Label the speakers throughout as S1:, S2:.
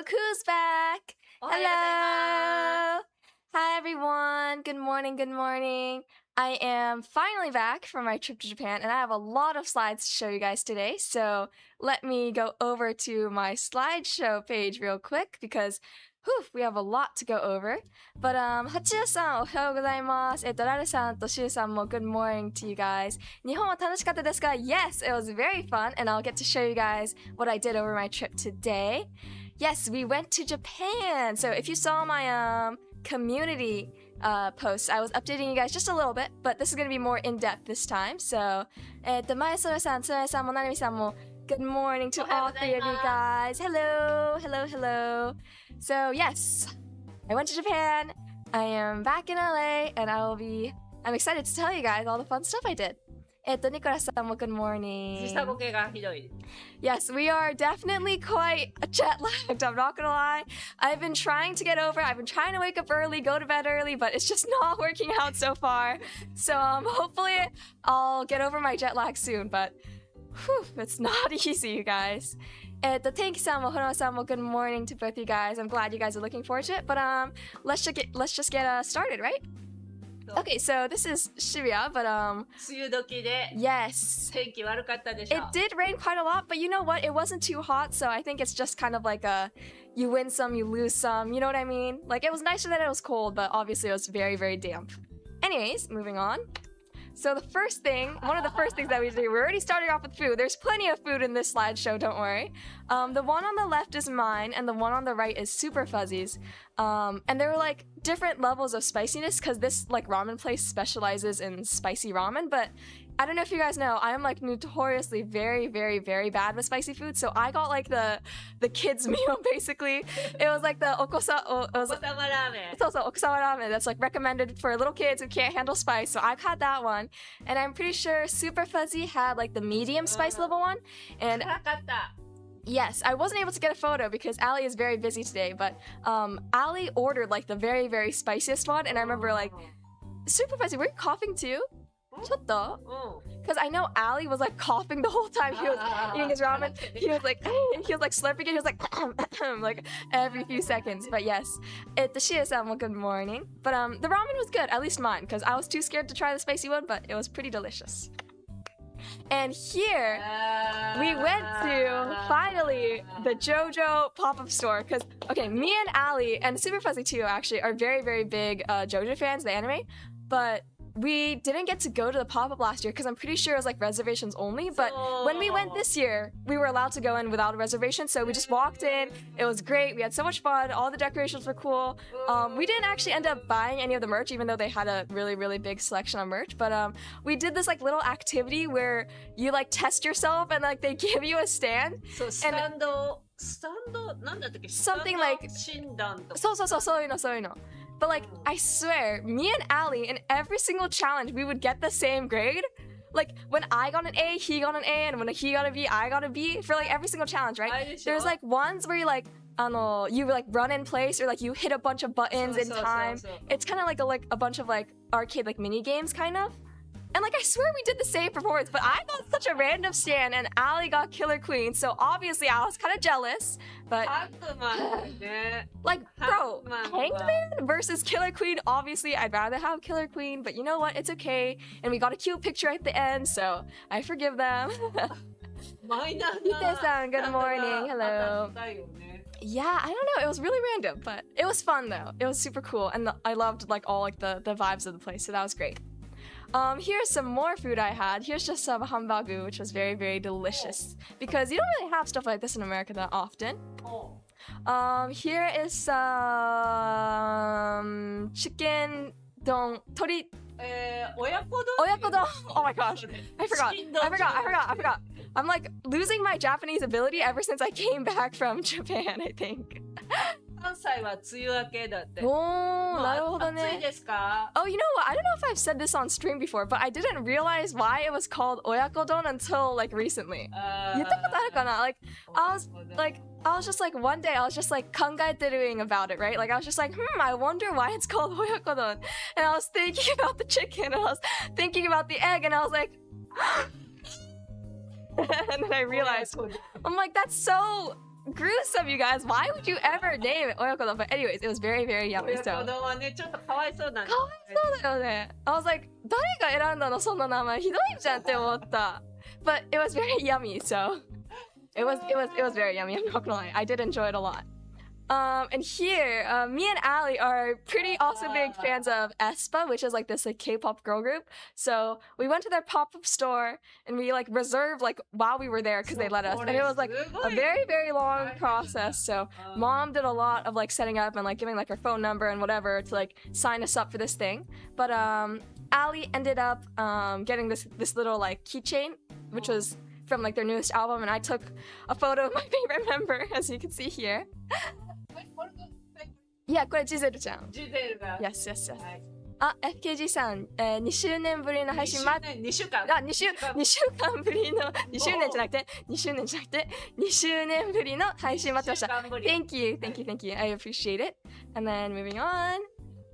S1: Look who's back! Hello! Hi everyone! Good morning, good morning. I am finally back from my trip to Japan and I have a lot of slides to show you guys today. So let me go over to my slideshow page real quick because we have a lot to go over. But Hachiya-san, ohayou gozaimasu. Raru-san to Shu-san mo good morning to you guys. Nihon wa tanashikatta desu ka? Yes, it was very fun and I'll get to show you guys what I did over my trip today. Yes, we went to Japan. So if you saw my community post, I was updating you guys just a little bit, but this is going to be more in-depth this time. So, Maesora-san, Tsunoya-san, Monami-san mo good morning to all three of you guys. Hello, hello, hello. So yes, I went to Japan. I am back in LA, and I'm excited to tell you guys all the fun stuff I did. Nicolas-san mo good morning. Yes, we are definitely quite jet lagged, I'm not gonna lie. I've been trying to get over it. I've been trying to wake up early, go to bed early, but it's just not working out so far. So hopefully I'll get over my jet lag soon, but it's not easy, you guys. Tenki-san mo Horo-san mo good morning to both you guys. I'm glad you guys are looking forward to it, but let's just get started, right? Okay, so this is Shibuya, but yes, it did rain quite a lot, but you know what? It wasn't too hot, so I think it's just kind of like you win some, you lose some, you know what I mean? Like, it was nicer that it was cold, but obviously it was very, very damp. Anyways, moving on. So one of the first things that we do, we're already starting off with food. There's plenty of food in this slideshow, don't worry. The one on the left is mine, and the one on the right is Super Fuzzy's. And there were like different levels of spiciness because this like ramen place specializes in spicy ramen, but I don't know if you guys know, I am like notoriously very, very, very bad with spicy food. So I got like the kids meal basically. It was like the okusama ramen. Okusama ramen that's like recommended for little kids who can't handle spice. So I've had that one, and I'm pretty sure Super Fuzzy had like the medium spice level one. And yes, I wasn't able to get a photo because Ali is very busy today, but Ali ordered like the very, very spiciest one, and I remember like, Super Fuzzy, were you coughing too? Because I know Ali was like coughing the whole time he was eating his ramen. He was like slurping it. He was like like every few seconds. But yes, Shia-san, well, good morning. But the ramen was good, at least mine, because I was too scared to try the spicy one, but it was pretty delicious. And here we went to finally the JoJo pop-up store because me and Ali and Super Fuzzy too actually are very, very big JoJo fans, the anime, but we didn't get to go to the pop-up last year because I'm pretty sure it was like reservations only, but when we went this year, we were allowed to go in without a reservation, so we just walked in. It was great. We had so much fun. All the decorations were cool. We didn't actually end up buying any of the merch, even though they had a really, really big selection of merch, but we did this like little activity where you like test yourself and like they give you a stand. So something like so. But like, I swear, me and Ali in every single challenge, we would get the same grade. Like, when I got an A, he got an A, and when he got a B, I got a B for like every single challenge, right? There's like ones where you like, you like run in place or like you hit a bunch of buttons in time. It's kind of like a bunch of like arcade like mini games kind of. And like, I swear we did the same performance, but I got such a random stand and Ali got Killer Queen, so obviously I was kind of jealous, but like, bro, Hanged Man versus Killer Queen, obviously I'd rather have Killer Queen, but you know what, it's okay, and we got a cute picture at the end, so I forgive them. Ite-san, good morning, hello. Yeah, I don't know, it was really random, but it was fun though. It was super cool, and I loved like all like the vibes of the place, so that was great. Here's some more food I had. Here's just some hambagu, which was very, very delicious. Because you don't really have stuff like this in America that often. Here is some chicken don, tori... Oyakodon. Oh my gosh. I forgot. I'm like losing my Japanese ability ever since I came back from Japan, I think. Oh, you know what? I don't know if I've said this on stream before, but I didn't realize why it was called oyakodon until like recently. Like, I was just like, one day I was just like kangaeteruing about it, right? Like I was just like, I wonder why it's called oyakodon. And I was thinking about the chicken, and I was thinking about the egg, and I was like, and then I realized, I'm like, that's so gruesome, you guys. Why would you ever name it Oyakodon? But anyways, it was very, very yummy.
S2: 親
S1: So
S2: 子丼はねちょっとかわいそうなんだ
S1: かわいそうだよね。I was like, 誰が選んだのそんな名前ひどいじゃんって思った。But it was very yummy, so it was very yummy. I'm not gonna lie. I did enjoy it a lot. And here, me and Ali are pretty also big fans of aespa, which is like this like K-pop girl group. So we went to their pop-up store and we like reserved like while we were there because they let us. And it was like a very, very long process. So mom did a lot of like setting up and like giving like her phone number and whatever to like sign us up for this thing. But Ali ended up getting this little like keychain, which was from like their newest album, and I took a photo of my favorite member, as you can see here. Yeah, これジゼルちゃん。
S2: ジゼルが
S1: Yes, yes, yes.
S2: はい、
S1: あ、FKG さん、2周年ぶりの配信
S2: 2週間
S1: 2週間ぶりの2周年じゃなくて2周年ぶりの配信待ってました。Thank you, thank you, thank you. I appreciate it. And then moving on.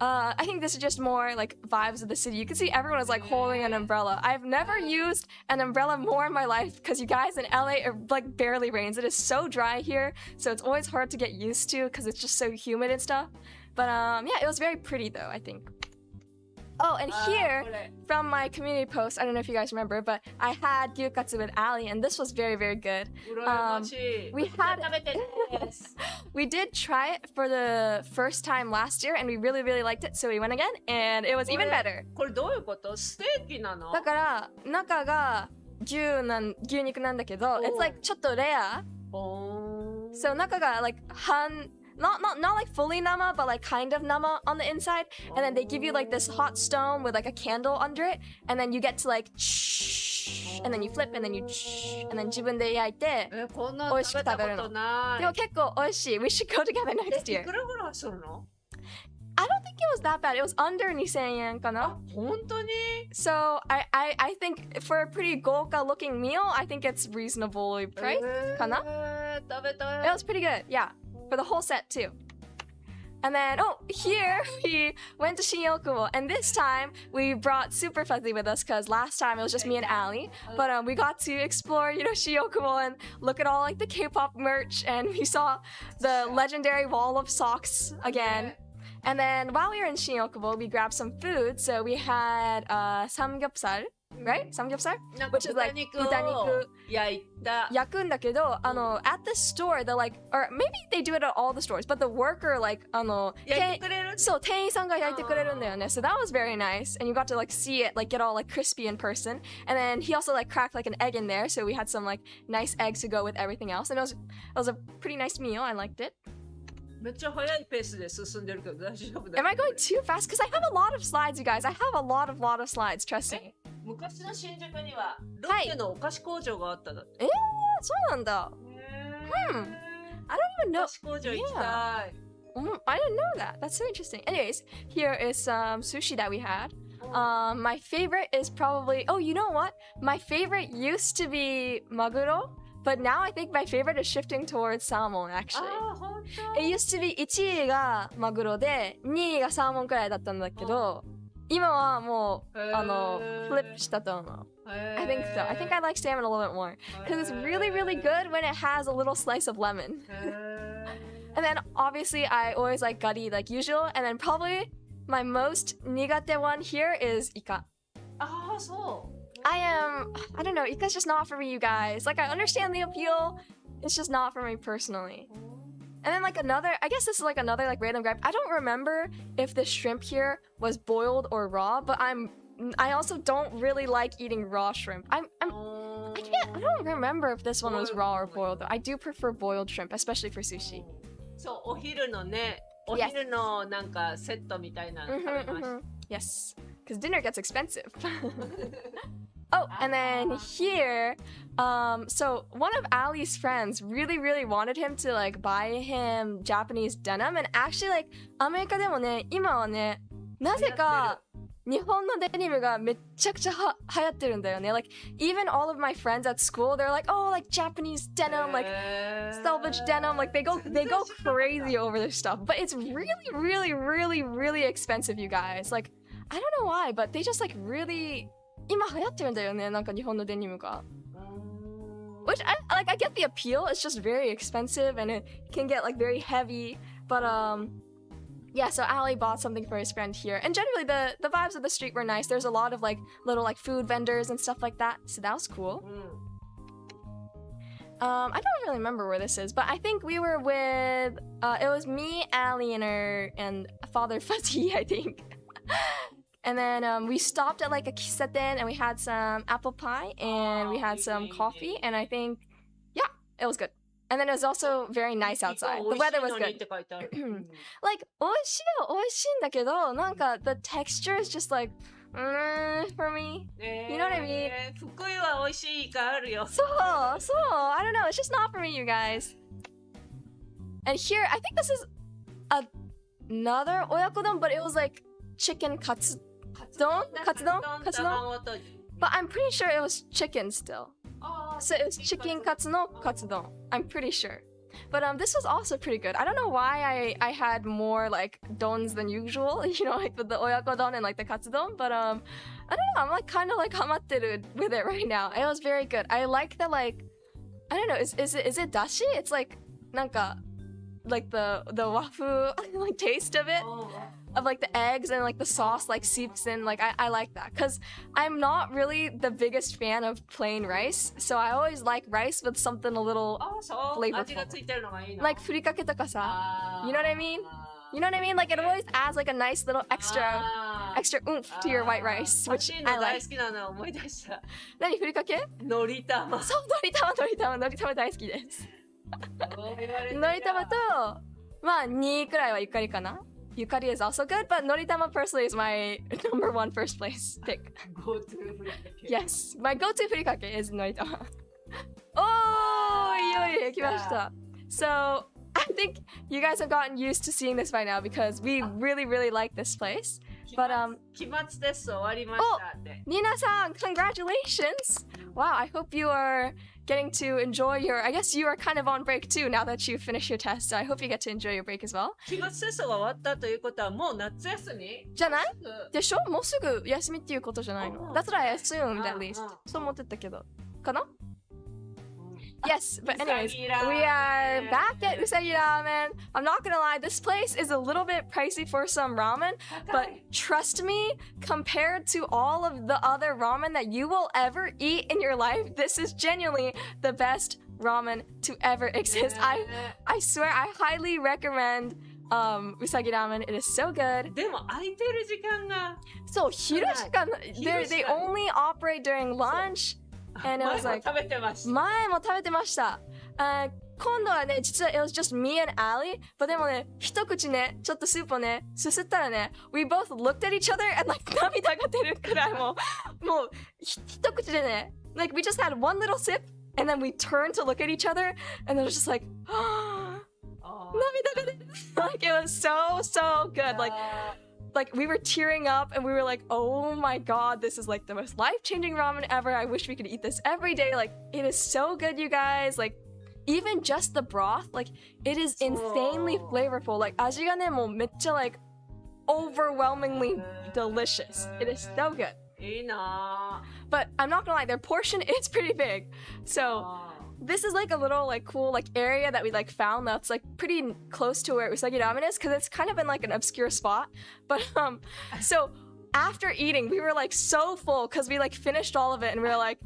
S1: I think this is just more like vibes of the city. You can see everyone is like holding an umbrella. I've never used an umbrella more in my life because you guys in LA it like barely rains. It is so dry here, so it's always hard to get used to because it's just so humid and stuff. But yeah, it was very pretty though, I think. Oh, and here from my community post, I don't know if you guys remember, but I had gyukatsu with Ali, and this was very, very good. We did try it for the first time last year, and we really, really liked it, so we went again, and it was even better.
S2: これどういうこと？ステーキなの？
S1: だから中が牛肉なんだけど、it's like ちょっとレア。So 中が like not like fully nama, but like kind of nama on the inside, and then they give you like this hot stone with like a candle under it, and then you get to like and then you flip and then you and then 自分で焼いて
S2: こんなの食べたことない。
S1: でも結構美味しい。We should go together next year.
S2: いくらぐらいするの？
S1: I don't think it was that bad. It was under 2000円かな。
S2: 本当に？
S1: So I think for a pretty 豪華 looking meal, I think it's reasonably priced かな。
S2: 食べたい。
S1: It was pretty good, yeah. For the whole set too. And then, oh, here we went to Shinyokubo, and this time we brought Super Fuzzy with us because last time it was just me and Ali. But we got to explore, Shinyokubo and look at all like the K-pop merch, and we saw the legendary wall of socks again. And then while we were in Shinyokubo, we grabbed some food. So we had samgyeopsal, right? Samgyeopsal? Which is like 豚肉焼くんだけど、at the store, they're like, or maybe they do it at all the stores, but the worker like,
S2: 焼いてくれる？
S1: そう、店員さんが焼いてくれるんだよね。So that was very nice, and you got to like see it like get all like crispy in person. And then he also like cracked like an egg in there, so we had some like nice eggs to go with everything else. And it was a pretty nice meal. I liked it.
S2: めっちゃ速いペースで進んでるけど大丈夫だ。
S1: Am I going too fast? Because I have a lot of slides, you guys. I have a lot of slides, trust me.
S2: 昔の新宿にはロッテのお菓子工場があっただって。
S1: そうなんだ。I don't even know.
S2: お菓子工場行きたい。
S1: I didn't know that. That's so interesting. Anyways, here is some sushi that we had. My favorite is probably, oh, you know what? My favorite used to be maguro, but now I think my favorite is shifting towards salmon, actually. It used to be 1位がマグロで2位がサーモンくらいだったんだけど、今はもうフリップしたと思う。I think so. I think I like salmon a little bit more because it's really, really good when it has a little slice of lemon. And then obviously I always like gutty like usual, and then probably my most nigate one here is ika.
S2: ああ、そう。
S1: I don't know, ika's just not for me, you guys. Like, I understand the appeal, it's just not for me personally. And then like another, I guess this is like another like random gripe. I don't remember if the shrimp here was boiled or raw, but I also don't really like eating raw shrimp. I don't remember if this one was raw or boiled though. I do prefer boiled shrimp, especially for sushi.
S2: そう、お昼のね、お昼のなんかセットみたいなの食べました。
S1: Yes, because dinner gets expensive. Oh, and then here, so one of Ali's friends really, really wanted him to like buy him Japanese denim, and actually like アメリカでもね、今はね、なぜか日本のデニムがめっちゃくちゃ流行ってるんだよね。Like even all of my friends at school, they're like, oh, like Japanese denim, like selvage denim, like they go crazy over this stuff. But it's really, really, really, really expensive, you guys. Like I don't know why, but they just like really 今流行ってるんだよね、なんか日本のデニムが。Which I get the appeal. It's just very expensive and it can get like very heavy. But yeah, so Ali bought something for his friend here. And generally the vibes of the street were nice. There's a lot of like little like food vendors and stuff like that. So that was cool. I don't really remember where this is, but I think we were with it was me, Ali, and Father Fuzzy, I think. And then we stopped at like a kissaten and we had some apple pie and we had some coffee and I think, yeah, it was good. And then it was also very nice outside. The weather was good. Like, 美味しいんだけど、なんか the texture is just like, for me. You know what I mean?
S2: 福井は美味しいかあるよ。
S1: そう、I don't know. It's just not for me, you guys. And here, I think this is another oyakodon, but it was like chicken katsudon? But I'm pretty sure it was chicken still. So it was chicken katsu no katsudon. I'm pretty sure. But this was also pretty good. I don't know why I had more like dons than usual, you know, like with the oyakodon and like the katsudon. But I don't know, I'm like kind of like hamatteru with it right now. It was very good. I like the like, I don't know, is it dashi? It's like nanka, like the wafu like taste of it. Of like the eggs and like the sauce like seeps in. Like I like that because I'm not really the biggest fan of plain rice, so I always like rice with something a little flavorful, like furikake toka sa. You know what I mean? You know what I mean? Like it always adds like a nice little extra oomph to your white rice, which I like. 何ふりかけ？
S2: のり玉。
S1: そう、のり玉大好きです。のり玉とまあ2くらいはゆかりかな。Yukari is also good, but Noritama personally is my number one first place pick.
S2: Go-to furikake.
S1: Yes, my go-to furikake is Noritama. Oh, yoi, kimashita. So I think you guys have gotten used to seeing this by now because we really, really like this place. But
S2: 期末テスト終わりましたって。
S1: Nina-san, congratulations! Wow, I hope you are getting to enjoy your. I guess you are kind of on break too now that you finished your test. So I hope you get to enjoy your break as well.
S2: 期末テストが終わったということはもう夏休み？
S1: じゃない？でしょ？もうすぐ休みっていうことじゃないの？ That's what I assumed at least. そう思ってたけど。かな？ Yes, but anyways, we are back at Usagi Ramen. I'm not gonna lie, this place is a little bit pricey for some ramen, but trust me, compared to all of the other ramen that you will ever eat in your life, this is genuinely the best ramen to ever exist. I swear, I highly recommend Usagi Ramen. It is so good.
S2: でも空いてる時間が。
S1: そう、昼時間、they only operate during lunch. And it was like 前も食べてました。今度はね、実は it was just me and Ali. But でもね、一口ね、ちょっとスープをね、すすったらね、we both looked at each other and like 涙が出るくらいもう一口でね、like we just had one little sip and then we turned to look at each other and it was just like 涙が出る。Like it was so good. Like we were tearing up and we were like, oh my god, this is like the most life-changing ramen ever. I wish we could eat this every day. Like it is so good, you guys. Like even just the broth, like it is insanely flavorful. Like 味がね、もうめっちゃ like overwhelmingly delicious. It is so good.
S2: いいな。
S1: But I'm not gonna lie, their portion is pretty big. So this is like a little like cool like area that we like found that's like pretty close to where Usagi Ramen is because it's kind of in like an obscure spot. But so after eating we were like so full because we like finished all of it and we were like,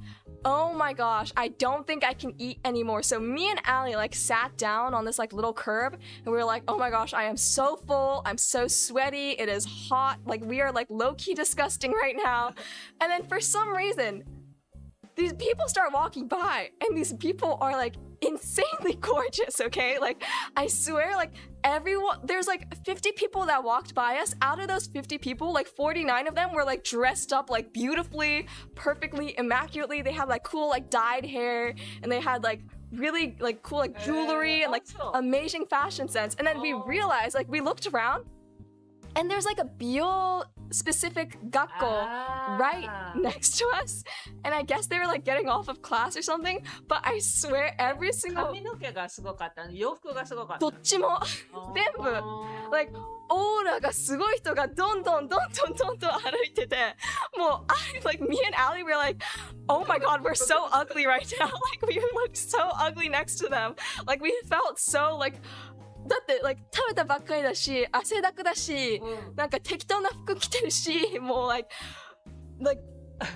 S1: oh my gosh, I don't think I can eat anymore. So me and Ali like sat down on this like little curb and we were like, oh my gosh, I am so full, I'm so sweaty, it is hot, like we are like low-key disgusting right now. And then for some reason these people start walking by and these people are like insanely gorgeous, okay? Like I swear, like everyone, there's like 50 people that walked by us. Out of those 50 people, like 49 of them were like dressed up like beautifully, perfectly, immaculately. They had like cool like dyed hair and they had like really like cool like jewelry and like amazing fashion sense. And then we realized, like we looked around And there's like a bio specific gakko right next to us. And I guess they were like getting off of class or something. But I swear every single
S2: 髪の毛がすごかった洋服がすごかった
S1: どっちも全部 like オーラがすごい人がどんどん歩いててもう like me and Ali were like oh my god we're so ugly right now like we looked so ugly next to them like we felt so like だって、like 食べたばっかりだし汗だくだし、なんか適当な服着てるしもう like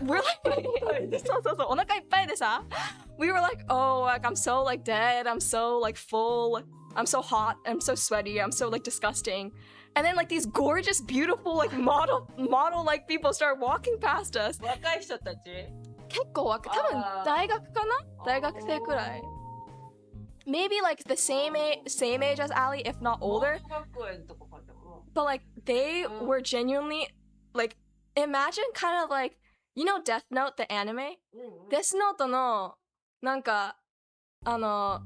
S1: we're like そうお腹いっぱいでさ we were like oh like I'm so like dead I'm so like full I'm so hot I'm so sweaty I'm so like disgusting and then like these gorgeous beautiful like model like people start walking past us
S2: 若い人たち
S1: 結構若い多分大学かな大学生くらい maybe like the same age as Ali if not older but like they were genuinely like imagine kind of like you know Death Note the anime Death Note のなんか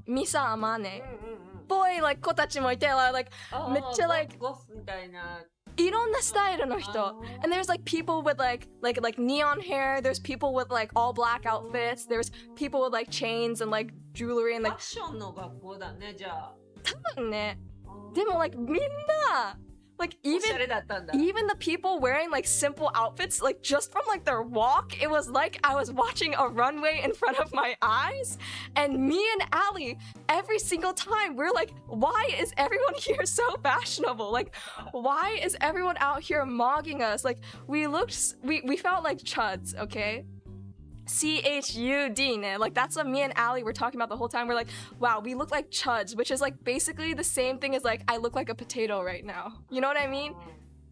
S1: ミサアマネっぽい like 子たちもいて like めっちゃ like
S2: ゴスみたいない
S1: ろんなスタイルの人 and there's like people with like neon hair there's people with like all black outfits there's people with like chains and like jewelry and like
S2: ファッションの学校だねじゃあ
S1: 多分ねでも like みんなlike even the people wearing like simple outfits like just from like their walk it was like I was watching a runway in front of my eyes and me and Ali every single time we're like why is everyone here so fashionable like why is everyone out here mogging us like we felt like chuds okay CHUD ne. Like that's what me and Ali were talking about the whole time. We're like, wow, we look like chuds, which is like basically the same thing as like I look like a potato right now. You know what I mean?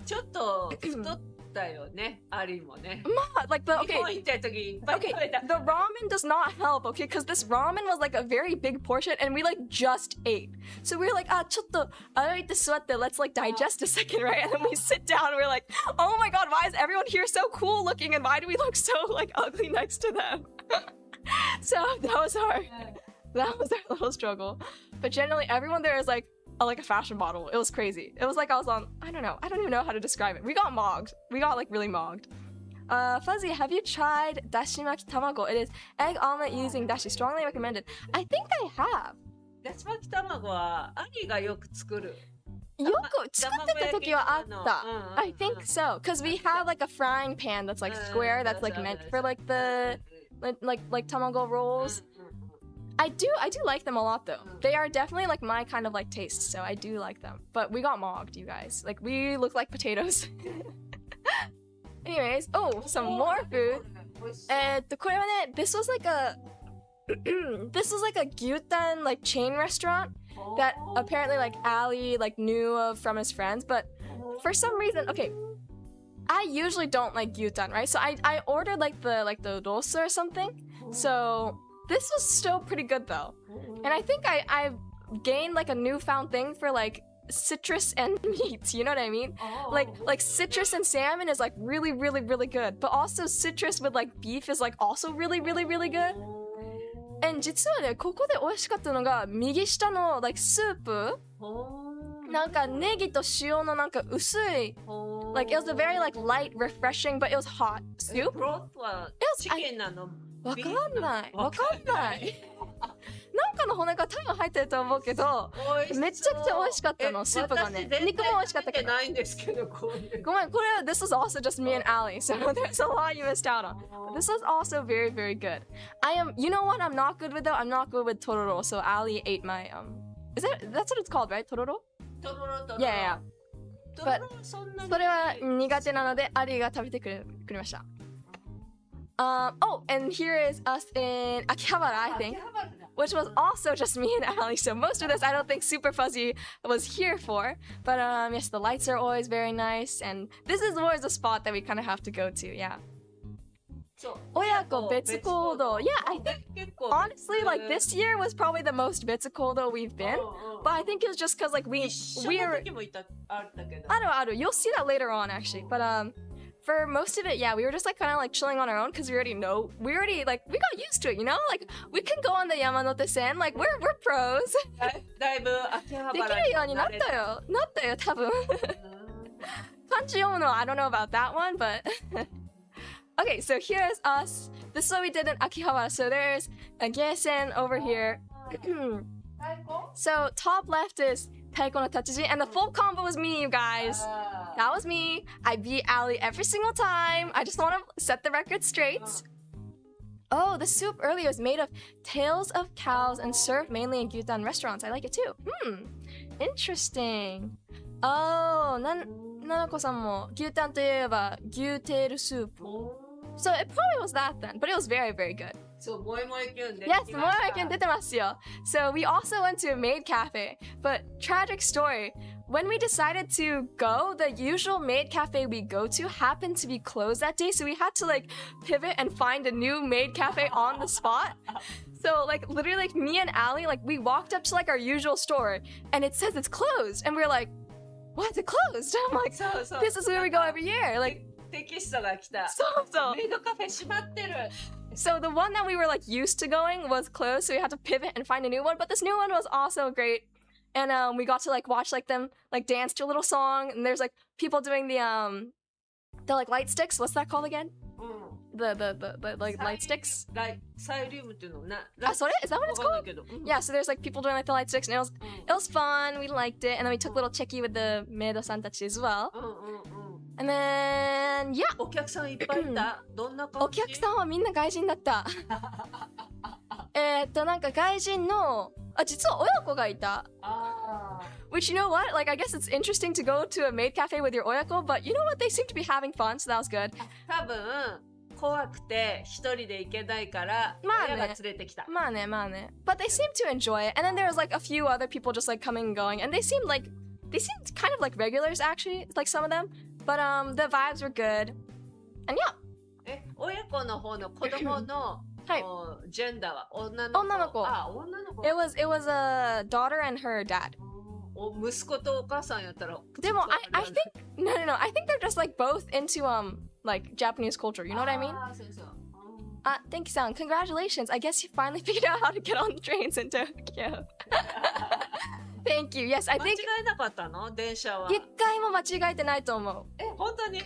S2: ちょっと太ったよね、アリもね。
S1: まあ like the okay.
S2: 日本行った時いっぱい食べた。
S1: The ramen does not help, okay? Because this ramen was like a very big portion and we like just ate. So we were like, ちょっと歩いて座って let's like digest a second, right? And then we sit down and we're like, oh my god, why is everyone here so cool looking and why do we look so like ugly next to them? So that was our little struggle. But generally everyone there is like a fashion model. It was crazy. It was like I was on, I don't even know how to describe it. We got mogged. We got like really mogged. Fuzzy, have you tried dashimaki tamago? It is egg omelet using dashi. Strongly recommended. I think I have.
S2: だし巻き卵はアリがよく作る。
S1: よく作ってた時はあった。I think so. Because we have like a frying pan that's like square that's like meant for like the like tamago rolls. I do like them a lot though. They are definitely like my kind of like taste, so I do like them. But we got mogged, you guys. Like we look like potatoes. Anyways, oh, some more food. これはね、this was like a gyutan like chain restaurant that apparently like Ali like knew of from his friends, but for some reason, okay, I usually don't like gyutan, right? So I ordered like the rosa or something. So this was still pretty good though. And I think I've gained like a newfound thing for like citrus and meats, you know what I mean? Like citrus and salmon is like really, really, really good. But also citrus with like beef is like also really, really, really good. And 実はね、ここで美味しかったのが右下の like スープなんかネギと塩のなんか薄い like it was a very like light, refreshing, but it was hot soup.
S2: ブロスはチキンなの？
S1: わかんないなんかの骨が多分入ってると思うけどめちゃくちゃ美味しかったのスープがね肉も美味しかったけど
S2: ないんですけどご
S1: めんこれは this was also just me and Ali so there's a lot you missed out on but this was also very very good you know what I'm not good with though I'm not good with tororo so Ali ate my that's what it's called right tororo yeah but それは苦手なのでAliが食べてくれましたoh, and here is us in Akihabara, I think, which was also just me and Ali. So most of this, I don't think Super Fuzzy was here for. But yes, the lights are always very nice, and this is always a spot that we kind of have to go to. Yeah. Oyako Betsukodo. Yeah, I think honestly, like this year was probably the most Betsukodo we've been. But I think it was just because like we're. You'll see that later on actually, but for most of it, yeah, we were just like kind of like chilling on our own because we already like we got used to it, you know? Like we can go on the Yamanote-sen, like we're pros.
S2: だいぶ秋葉原
S1: できるようになったよ多分 Panchiyono, I don't know about that one, but okay, so here's us. This is what we did in Akihabara. So there's a Geisen over here. So top left is Taiko no Tatsujin, and the full combo was me, you guys. That was me. I beat Ali every single time. I just want to set the record straight. Oh, the soup earlier was made of tails of cows and served mainly in gyutan restaurants. I like it too. Interesting. Oh, Nanako-san mo gyutan といえば牛テールスープ. So it probably was that then, but it was very, very good.
S2: So, Moe-moe-kyun
S1: Yes, Moe-moe-kyun 出てますよ. So we also went to a maid cafe, but tragic story. When we decided to go, the usual maid cafe we go to happened to be closed that day, so we had to like pivot and find a new maid cafe on the spot. So like literally like me and Ali, like we walked up to like our usual store and it says it's closed, and we're like, what? It closed? I'm like, this is where we go every year. Like,
S2: テキストが来た。
S1: そう
S2: メイドカフェ閉まってる。
S1: So the one that we were like used to going was closed, so we had to pivot and find a new one. But this new one was also great, and we got to like watch like them like dance to a little song. And there's like people doing the like light sticks. What's that called again? The like light sticks.
S2: サイリウムっていうのな。
S1: Sorry, is that what it's called? Yeah, so there's like people doing like the light sticks, and it was fun. We liked it, and then we took a little checkie with the maid-san tachi as well. And then, yeah.
S2: お客さんいっぱいいた。どんな感じ？
S1: お客さんはみんな外人だった。なんか外人の、実は親子がいた。Which, you know what? Like, I guess it's interesting to go to a maid cafe with your oyako, but you know what? They seem to be having fun, so that was good.
S2: 多分、怖くて一人で行けないから、親が連れてきた。
S1: まあね。But they seemed to enjoy it. And then there was like a few other people just like coming and going. And they seemed kind of like regulars actually, like some of them. But the vibes were good. And yeah.
S2: 親子の方の子供のジェンダーは女の子。女の子。
S1: It was a daughter and her dad.
S2: 息子とお母さんやったら。
S1: でもI think no. I think they're just like both into like Japanese culture. You know what I mean?
S2: そうそう。
S1: Thank you, San. Congratulations. I guess you finally figured out how to get on the trains in Tokyo. Thank you. Yes, I think.
S2: 間違えなかったの？電車は。
S1: 一回も間違えてないと思う。
S2: 本当に？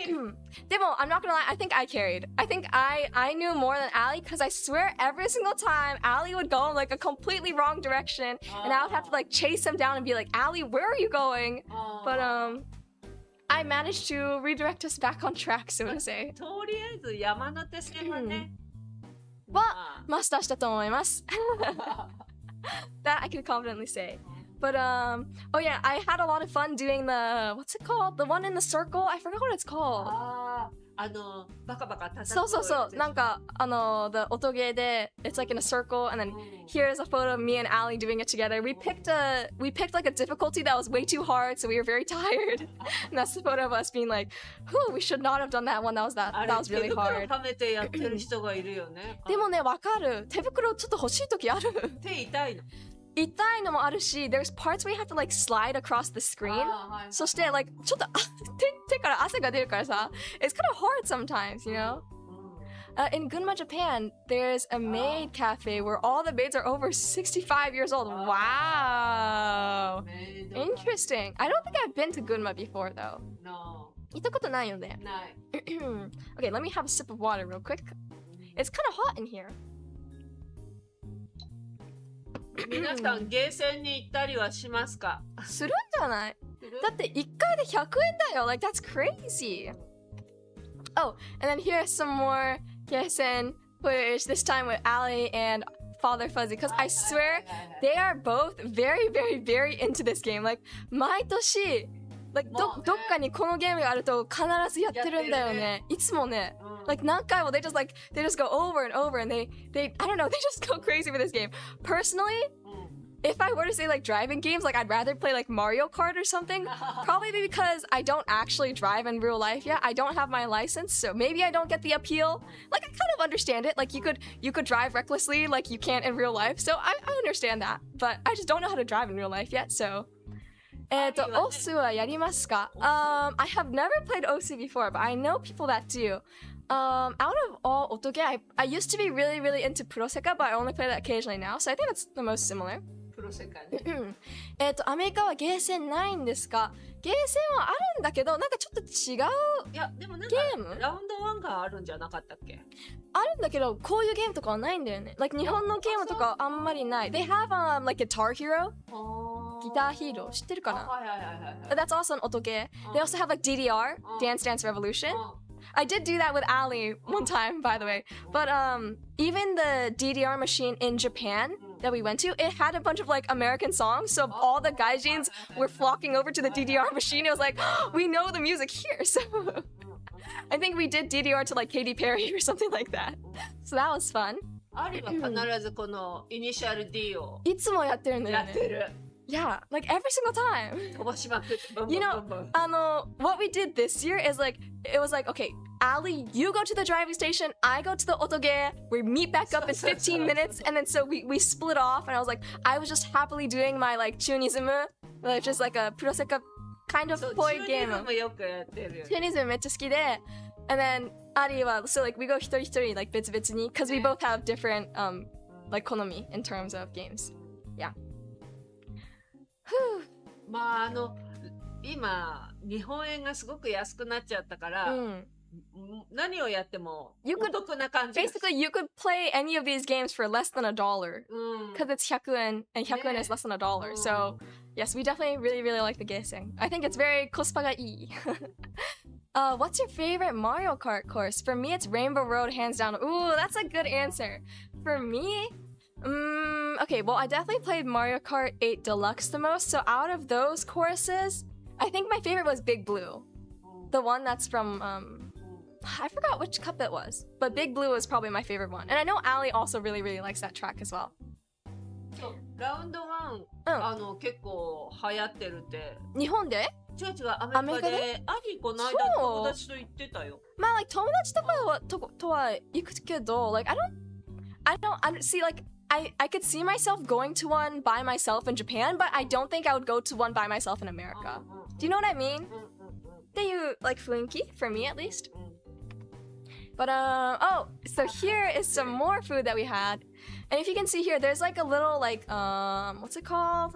S1: でも I'm not gonna lie. I think I carried. I think I knew more than Ali, because I swear every single time Ali would go in like a completely wrong direction, and I would have to like chase him down and be like, Ali, where are you going? But I managed to redirect us back on track, so to say.
S2: とりあえず山手線はね。
S1: マスターしたと思います。That I can confidently say. But oh yeah, I had a lot of fun doing what's it called? The one in the circle? I forgot what it's called.
S2: バカバカ叩く。
S1: そう。なんかthe 音ゲーで it's like in a circle, and then here's a photo of me and Ali doing it together. We picked like a difficulty that was way too hard, so we were very tired. And that's the photo of us being like, we should not have done that one. That was really hard.
S2: 手袋はめてやってる人がいるよね。
S1: でもね、わかる。手袋ちょっと欲しい時ある。
S2: 手痛いの。
S1: 痛いのもあるし、there's parts where you have to like slide across the screen. そして like ちょっと手から汗が出るからさ、it's kind of hard sometimes, you know? In Gunma, Japan, there's a maid cafe where all the maids are over 65 years old. Wow! Interesting. I don't think I've been to Gunma before though.
S2: No.
S1: 行ったことないよね。
S2: ない。
S1: Okay, let me have a sip of water real quick. It's kind of hot in here.
S2: 皆さんゲーセンに行ったりはしますか？
S1: するんじゃない？だって1回で100円だよ。Like, that's crazy. Oh, and then here's some more Geisen footage, this time with Ali and Father Fuzzy, because I swear they are both very, very, very into this game. Like, 毎年 like どっかにこのゲームがあると必ずやってるんだよね。いつもね。Like 何回も they just go over and over, and they I don't know, they just go crazy with this game. Personally, if I were to say like driving games, like I'd rather play like Mario Kart or something. Probably because I don't actually drive in real life yet. I don't have my license, so maybe I don't get the appeal. Like, I kind of understand it. Like, you could drive recklessly like you can't in real life. So I understand that, but I just don't know how to drive in real life yet. So. Osu wa yarimasu ka? I have never played Osu before, but I know people that do. Out of all otoge, I used to be really, really into Puroseka, but I only play that occasionally now, so I think that's the most similar.
S2: プロセカね。
S1: アメリカはゲーセンないんですか？ゲーセンはあるんだけど、なんかちょっと違う
S2: いや、でもなんか
S1: ゲーム
S2: ラウンド1があるんじゃなかったっけ？
S1: あるんだけど、こういうゲームとかはないんだよね。Like 日本のゲームとかあんまりない。They have like Guitar Hero? ギターヒーロー知ってるかな？
S2: はいはいはいはい。
S1: That's also an 音ゲー。They also have like DDR, Dance Dance Revolution. I did do that with Ali one time, by the way. But even the DDR machine in Japan that we went to, it had a bunch of like American songs. So all the gaijins were flocking over to the DDR machine. It was like, oh, we know the music here. So I think we did DDR to like Katy Perry or something like that. So that was fun.
S2: アリは必ずこのイニシャル D を
S1: いつもやってるんだよね。
S2: やってる。
S1: Yeah, like every single time.
S2: 飛ばしまくって。
S1: You know, what we did this year is like, it was like, okay, Ali, you go to the driving station, I go to the otoge, we meet back up in 15 minutes, and then so we split off, and I was like, I was just happily doing my like Chunizumu, which is like a Puroseka kind of boy game.
S2: もよくやってるよね。
S1: Chunizumu めっちゃ好きで、and then Ali は so like we go 一人一人 like 別々に because we both have different like 好み in terms of games. Yeah.
S2: まあ今日本円がすごく安くなっちゃったから、何をやってもお得な感じ。
S1: Basically, you could play any of these games for less than $1 because it's 100 yen, and 100 yen is less than $1. So yes, we definitely really like the geiseng. I think it's very コスパがいい。What's your favorite Mario Kart course? For me, it's Rainbow Road, hands down. Ooh, that's a good answer. For me, okay, well, I definitely played Mario Kart 8 Deluxe the most. So out of those courses, I think my favorite was Big Blue. The one that's from, I forgot which cup it was. But Big Blue was probably my favorite one. And I know Ali also really likes that track as well.
S2: ラウンド1、結構流行ってるって。
S1: 日本で？
S2: 違うアメリカで。アリこの間友達と行ってたよ。
S1: まあ、like 友達とかはとは行くけど、like I don't see like I could see myself going to one by myself in Japan, but I don't think I would go to one by myself in America. Do you know what I mean? っていうlike 雰囲気 for me at least. But oh, so here is some more food that we had. And if you can see here, there's like a little like what's it called?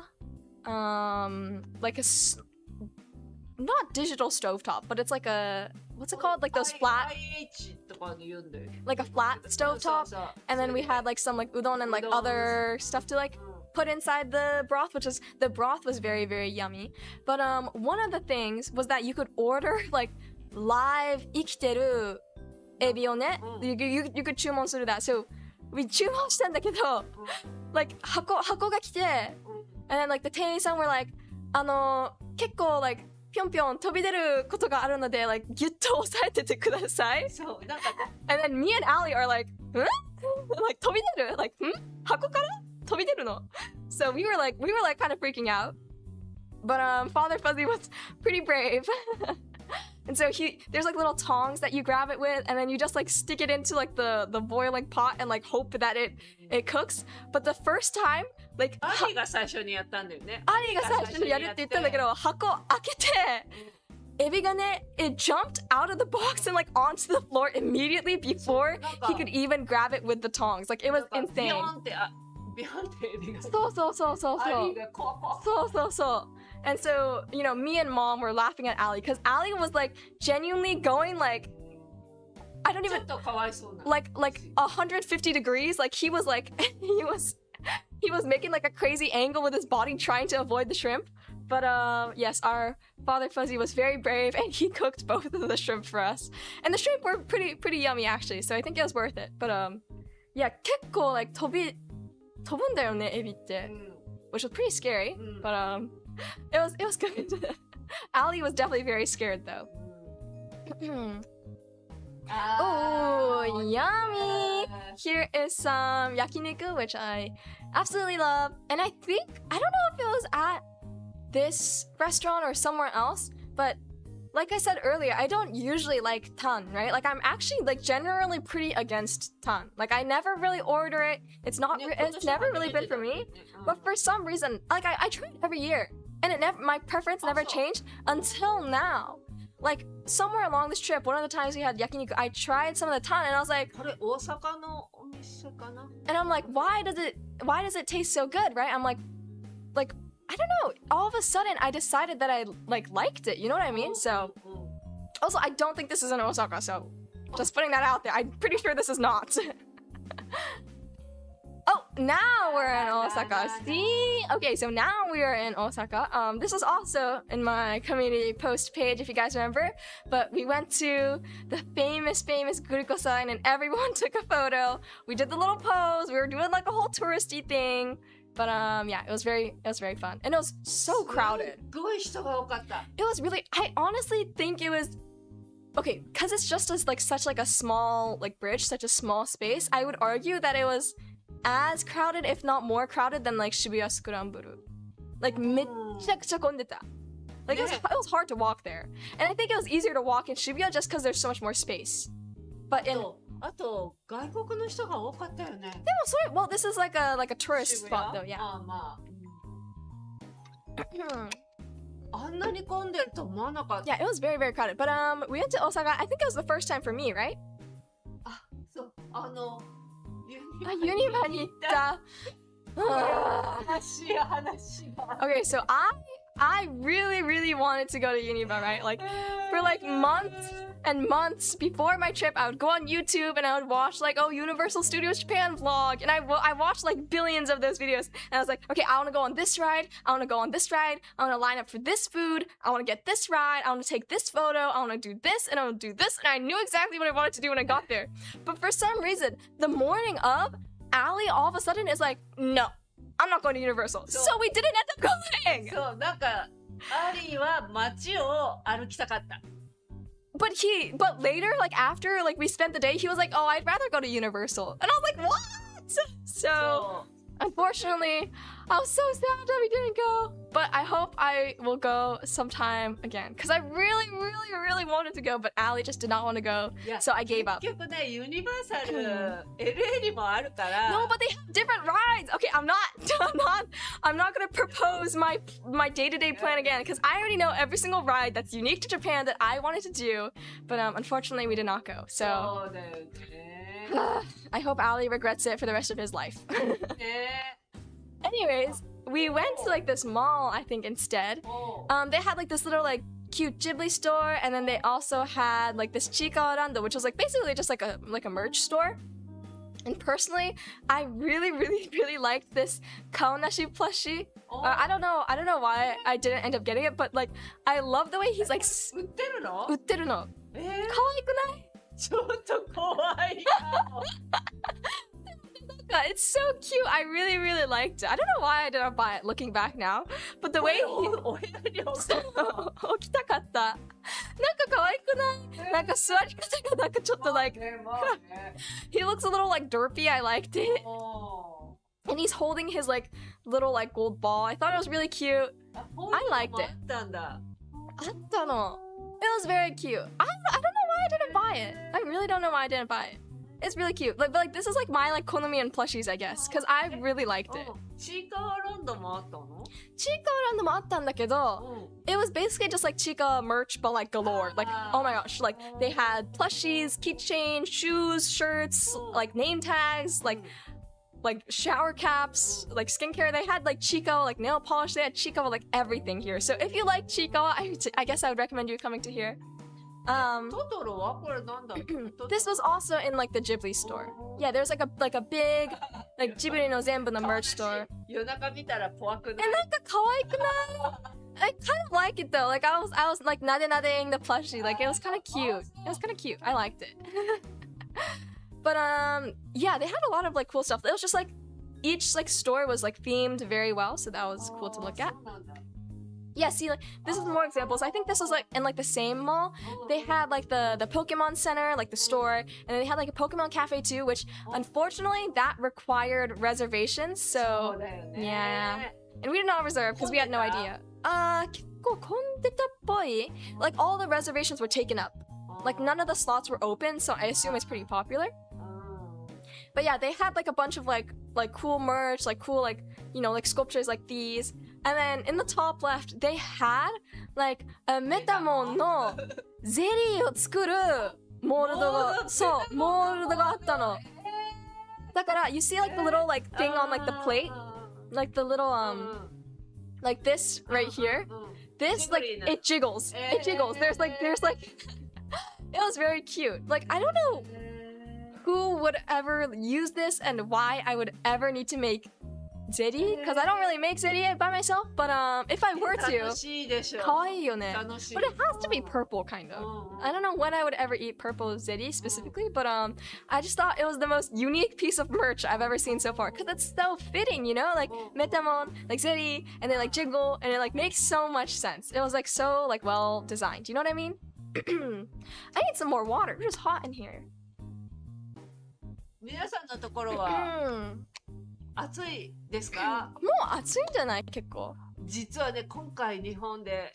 S1: Like a not digital stovetop, but it's like a what's it called? Like those flat like a flat stovetop. And then we had like some like udon and like other stuff to like put inside the broth, which is the broth was very yummy. But one of the things was that you could order like live 生きてるエビをね、you could 注文するthat. So we 注文したんだけど、like 箱が来て、and then like the 店員さん were like 結構 like ぴょんぴょん飛び出ることがあるので like ギュッと押さえててください。そうなんか。And then me and Ali are like, like 飛び出る like 箱から飛び出るの。So we were like kind of freaking out. But Father Fuzzy was pretty brave. And so there's like little tongs that you grab it with, and then you just like stick it into like the boiling pot and like hope that it cooks. But the first time, like
S2: アリが最初にやったんだよね。
S1: アリが最初にやるって言ったんだけど、箱開けて、エビがね、it jumped out of the box and like onto the floor immediately before he could even grab it with the tongs. Like it was insane.
S2: ビヨンってエビが。
S1: そう。
S2: アリが怖。
S1: そう。And so, you know, me and Mom were laughing at Ali because Ali was like genuinely going like I don't even like 150 degrees. Like he was like he was making like a crazy angle with his body trying to avoid the shrimp. But yes, our Father Fuzzy was very brave and he cooked both of the shrimp for us. And the shrimp were pretty yummy actually, so I think it was worth it. But yeah, 結構 like 飛ぶんだよね、エビって。Which was pretty scary, but it was good. Ali was definitely very scared though. Oh, yummy! Here is some yakiniku, which I absolutely love. And I don't know if it was at this restaurant or somewhere else, but like I said earlier, I don't usually like tan, right? Like I'm actually like generally pretty against tan. Like I never really order it. It's never really been for me. But for some reason, like I try it every year, and my preference never changed until now. Like somewhere along this trip, one of the times we had yakiniku, I tried some of the tan, and I was like, and I'm like, why does it taste so good, right? I'm like, like, I don't know, all of a sudden I decided that I like liked it, you know what I mean? So also I don't think this is in Osaka, so just putting that out there. I'm pretty sure this is not. Oh, now we're in Osaka. See? Okay, so now we are in Osaka. This was also in my community post page, if you guys remember. But we went to the famous Guriko-san and everyone took a photo. We did the little pose. We were doing like a whole touristy thing. But yeah, it was very fun. And it was so crowded. It was really, I honestly think it was, okay, because it's just as like such like a small like bridge, such a small space, I would argue that it was as crowded, if not more crowded, than like Shibuya Scramble. Like, めっちゃくちゃ混んでた. Like, it was hard to walk there. And I think it was easier to walk in Shibuya just because there's so much more space. But in...
S2: あと、外国の人が多かったよね。でも
S1: それ、well, this is like a tourist spot though, yeah.
S2: まあ。あんなに混んでると思わなかった。
S1: Yeah, it was very crowded. But we went to Osaka. I think it was the first time for me, right?
S2: あ、そう。
S1: ユニバに行った。Okay, so I really wanted to go to Uniba, right? Like, for like months and months before my trip, I would go on YouTube and I would watch like, oh, Universal Studios Japan vlog. And I watched like billions of those videos. And I was like, okay, I want to go on this ride. I want to go on this ride. I want to line up for this food. I want to get this ride. I want to take this photo. I want to do this and I want to do this. And I knew exactly what I wanted to do when I got there. But for some reason, the morning of, Ali all of a sudden is like, no, I'm not going to Universal. So we didn't end up going.
S2: そう、なんか、アリーは街を歩きたかった。
S1: But later, like after, like we spent the day, he was like, oh, I'd rather go to Universal. And I was like, what? So, unfortunately, I was so sad that we didn't go. But I hope I will go sometime again. Because I really wanted to go, but Ali just did not want to go. So I gave up.
S2: 結局ね、ユニバーサル LA にもあるから。
S1: No, but they have different rides. Okay, I'm not gonna propose my day-to-day plan again because I already know every single ride that's unique to Japan that I wanted to do. But unfortunately, we did not go. So I hope Ali regrets it for the rest of his life. Anyways, we went to like this mall, I think, instead. They had like this little like cute Ghibli store, and then they also had like this Chika Rando, which was like basically just like a merch store. And personally, I really liked this Kaonashi plushie. I don't know why I didn't end up getting it, but like I love the way he's like
S2: 売ってるの?
S1: 売ってるの. 可愛くない?
S2: ちょっと怖いかも。
S1: It's so cute. I really liked it. I don't know why I didn't buy it looking back now. But the way he... 置きたかった。なんか可愛くない？なんか座り方がなんかちょっと like... He looks a little like derpy. I liked it. And he's holding his like little like gold ball. I thought it was really cute. I liked it. あったの. It was very cute. I don't know why I didn't buy it. I really don't know why I didn't buy it. It's really cute. Like this is like my like Konomi and plushies, I guess, because I really liked it.
S2: チーカーランドもあったの?
S1: チーカーランドもあったんだけど、it was basically just like Chika merch, but like galore. Like, oh my gosh, like they had plushies, keychains, shoes, shirts, like name tags, like shower caps, like skincare. They had like Chico, like nail polish. They had Chico, like everything here. So if you like Chico, I guess I would recommend you coming to here. This was also in like the Ghibli store. Yeah, there's like a big like Ghibli no Zenbu no merch store.
S2: 夜中見たら怖くない?
S1: なんか可愛くない? I kind of like it though. Like I was like nade-nadeing the plushie. Like it was kind of cute. It was kind of cute. I liked it. But yeah, they had a lot of like cool stuff. It was just like each like store was like themed very well, so that was cool to look at. Yeah, see, like this is more examples. I think this was like in like the same mall. They had like the Pokemon Center, like the store, and then they had like a Pokemon Cafe too, which unfortunately that required reservations. So yeah, and we did not reserve because we had no idea. 結構混んでたっぽい. Like all the reservations were taken up. Like none of the slots were open, so I assume it's pretty popular. But yeah, they had like a bunch of like cool merch, like cool like, you know, like sculptures like these. And then in the top left, they had like a Metamon no ゼリーを作るモールドが、そう、モールドがあったの。だから you see like the little like thing on like the plate, like the little like this right here. This like it jiggles. It jiggles. There's like it was very cute. Like I don't know who would ever use this and why I would ever need to make zeri, because I don't really make zeri by myself, but if I were to, 可愛いよね. But it has to be purple kind of. I don't know when I would ever eat purple zeri specifically, but I just thought it was the most unique piece of merch I've ever seen so far, because it's so fitting, you know, like metamon, like zeri, and then like jiggle, and it like makes so much sense. It was like so like well designed, you know what I mean? I need some more water. It's just hot in here.
S2: 皆さんのところは暑いですか？
S1: もう暑いんじゃない？結構。
S2: 実はね、今回日本で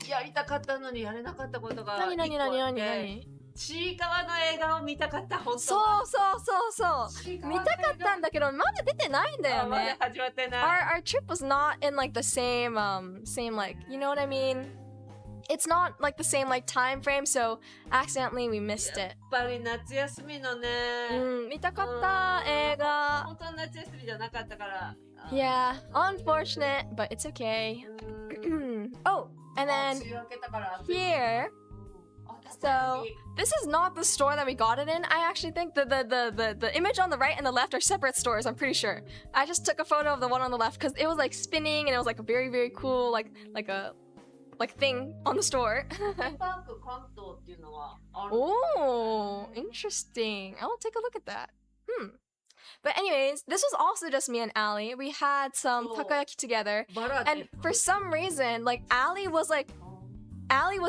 S2: やりたかったのにやれなかったことが
S1: 何
S2: ちいかわの映画を見たかった。本当
S1: そう見たかったんだけどまだ出てないんだよね。
S2: まだ始まってない。
S1: Our trip was not in like the same like, you know what I mean? It's not like the same like time frame, so accidentally we missed it.
S2: やっぱり夏休みのね。
S1: 見たかった映画。
S2: 本当の夏休みじゃなかったから。
S1: Yeah, unfortunate, but it's okay. Oh, and then here. So this is not the store that we got it in. I actually think the image on the right and the left are separate stores. I'm pretty sure. I just took a photo of the one on the left because it was like spinning and it was like a very very cool like a thing on the store. Oh, interesting. I'll take a look at that. But anyways, this was also just me and Ali. We had some takoyaki together, and for some reason, like Ali was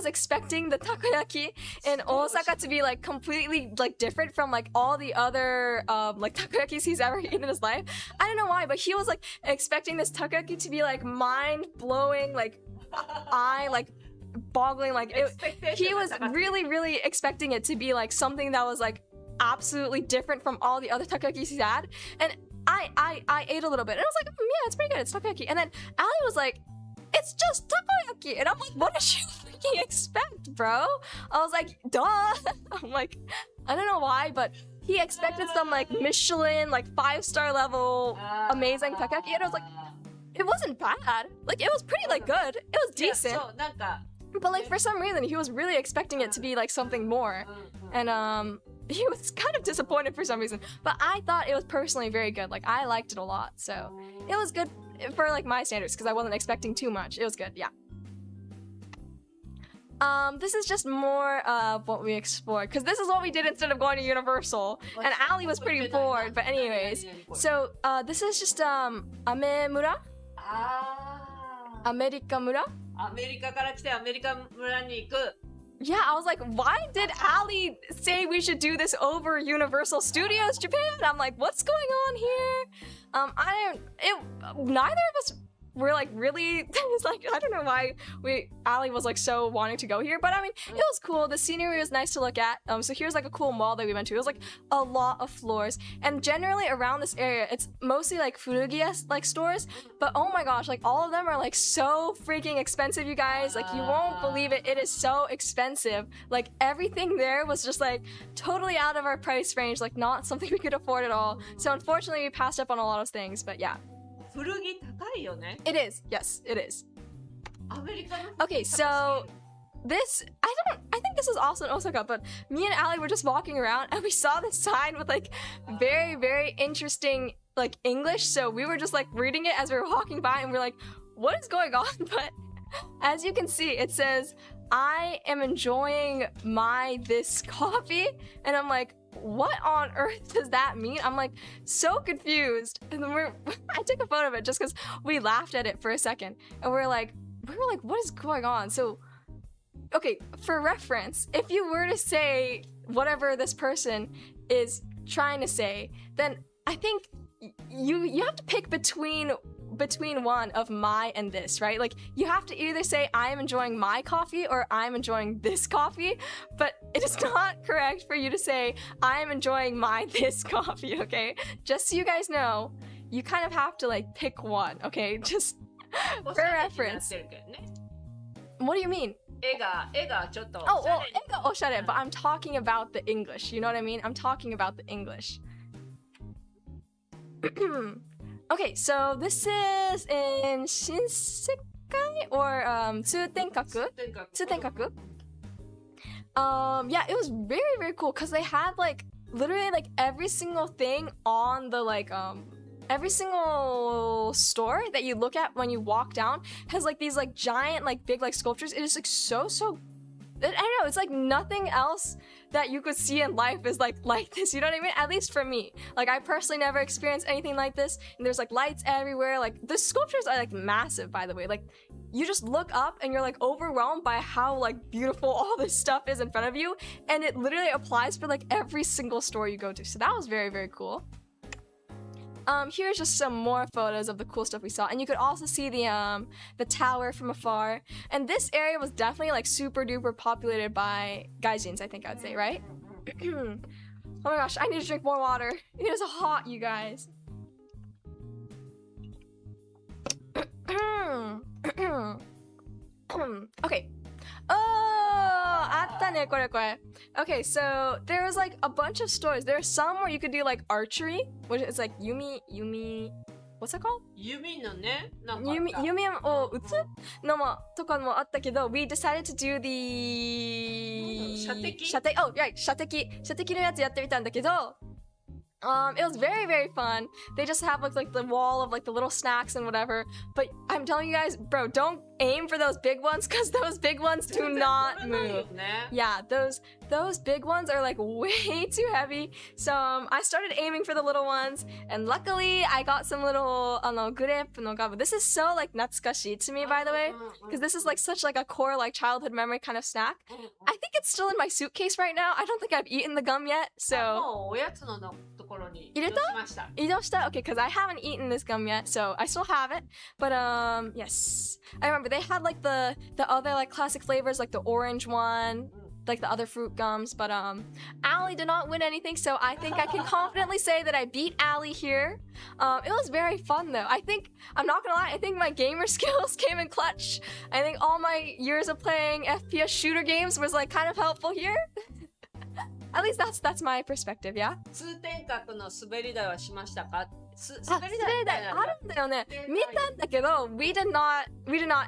S1: expecting the takoyaki in Osaka to be like completely like different from like all the other like takoyakis he's ever eaten in his life. I don't know why, but he was like expecting this takoyaki to be like mind-blowing, like boggling, like he was really expecting it to be like something that was like absolutely different from all the other takoyakis he's had. And I ate a little bit and I was like, yeah, it's pretty good, it's takoyaki. And then Ali was like, it's just takoyaki. And I'm like, what did you freaking expect, bro? I was like, duh. I'm like, I don't know why, but he expected some like Michelin, like 5-star level amazing takoyaki. And I was like, it wasn't bad. Like, it was pretty, like, good. It was decent. But, like, for some reason, he was really expecting it to be, like, something more. And, he was kind of disappointed for some reason. But I thought it was personally very good. Like, I liked it a lot. So, it was good for, like, my standards, because I wasn't expecting too much. It was good, yeah. This is just more of what we explored, because this is what we did instead of going to Universal, and Ali was pretty bored, but anyways. So, this is just, Amemura? America Mura?
S2: アメリカから来てアメリカ村に行く。
S1: Yeah, I was like, why did Ali say we should do this over Universal Studios Japan? I'm like, what's going on here? Neither of us were like really, it's like, I don't know why Ali was like so wanting to go here, but I mean, it was cool. The scenery was nice to look at. So here's like a cool mall that we went to. It was like a lot of floors, and generally around this area, it's mostly like furugiya like stores, but oh my gosh, like all of them are like so freaking expensive, you guys. Like you won't believe it. It is so expensive. Like everything there was just like totally out of our price range, like not something we could afford at all. So unfortunately, we passed up on a lot of things, but yeah.
S2: 古着高いよね。
S1: It is. Yes, it is.
S2: アメリカの
S1: Okay, so this, I think this is also in Osaka, but me and Ali were just walking around and we saw this sign with like very, very interesting like English. So we were just like reading it as we were walking by and we're like, what is going on? But as you can see, it says, I am enjoying this coffee. And I'm like, what on earth does that mean? I'm like so confused. And then I took a photo of it just because we laughed at it for a second. And we were like, what is going on? So, okay, for reference, if you were to say whatever this person is trying to say, then I think you have to pick between one of my and this, right? Like you have to either say I am enjoying my coffee or I'm enjoying this coffee, but it is not correct for you to say I am enjoying this coffee, okay? Just so you guys know, you kind of have to like pick one, okay? Just for reference. What do you mean?
S2: 絵がちょっと
S1: Oh, well, 絵がおしゃれ, but I'm talking about the English. You know what I mean? I'm talking about the English. Okay, so this is in Shinsekai or Tsutenkaku. Tsutenkaku. Yeah, it was very, very cool because they had like literally like every single thing on the like every single store that you look at when you walk down has like these like giant like big like sculptures. It is like so I don't know, it's like nothing else that you could see in life is like this, you know what I mean? At least for me. Like I personally never experienced anything like this, and there's like lights everywhere. Like the sculptures are like massive, by the way. Like you just look up and you're like overwhelmed by how like beautiful all this stuff is in front of you, and it literally applies for like every single store you go to. So that was very, very cool. Here's just some more photos of the cool stuff we saw, and you could also see the tower from afar. And this area was definitely like super duper populated by gaijins, I think I would say, right? Oh my gosh, I need to drink more water. It is hot, you guys. Okay. Oh, あったねこれこれ. Okay, so there was like a bunch of stores. There are some where you could do like archery, which is like yumi, what's that called?
S2: 弓のね、なんか
S1: 弓を撃つのもとかもあったけど、we decided to do the
S2: 射的?
S1: 射的 oh right 射的のやつやってみたんだけど。It was very, very fun. They just have like the wall of like the little snacks and whatever. But I'm telling you guys, bro, don't aim for those big ones because those big ones do not move. Yeah, those big ones are like way too heavy. So I started aiming for the little ones, and luckily I got some little grape no gabu. This is so like natsukashi to me, by the way, because this is like such like a core like childhood memory kind of snack. I think it's still in my suitcase right now. I don't think I've eaten the gum yet, so. Okay, because I haven't eaten this gum yet, so I still have it. But yes, I remember they had like the other like classic flavors, like the orange one, like the other fruit gums. But Allie did not win anything, so I think I can confidently say that I beat Allie here. It was very fun though. I'm not gonna lie, I think my gamer skills came in clutch. I think all my years of playing FPS shooter games was like kind of helpful here. At least that's my perspective, yeah?
S2: 通天閣の滑り台はしましたか？
S1: 滑り台あるんだよね。見たんだけど、we did not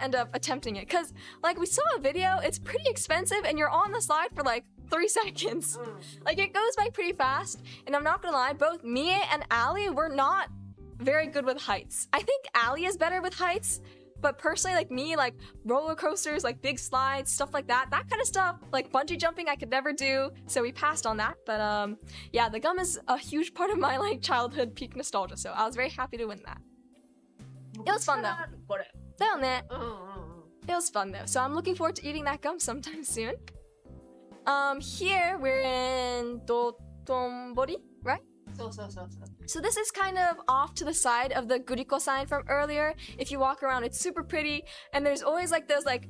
S1: end up attempting it. Because, like, we saw a video, it's pretty expensive, and you're on the slide for, like, 3 seconds. Like, it goes by pretty fast. And I'm not gonna lie, both Mie and Allie were not very good with heights. I think Allie is better with heights. But personally, like me, like roller coasters, like big slides, stuff like that kind of stuff, like bungee jumping, I could never do. So we passed on that. But yeah, the gum is a huge part of my like childhood peak nostalgia. So I was very happy to win that. It was fun though. It was fun though. So I'm looking forward to eating that gum sometime soon. Here we're in Dotonbori, right? So this is kind of off to the side of the Guriko sign from earlier. If you walk around, it's super pretty, and there's always like those like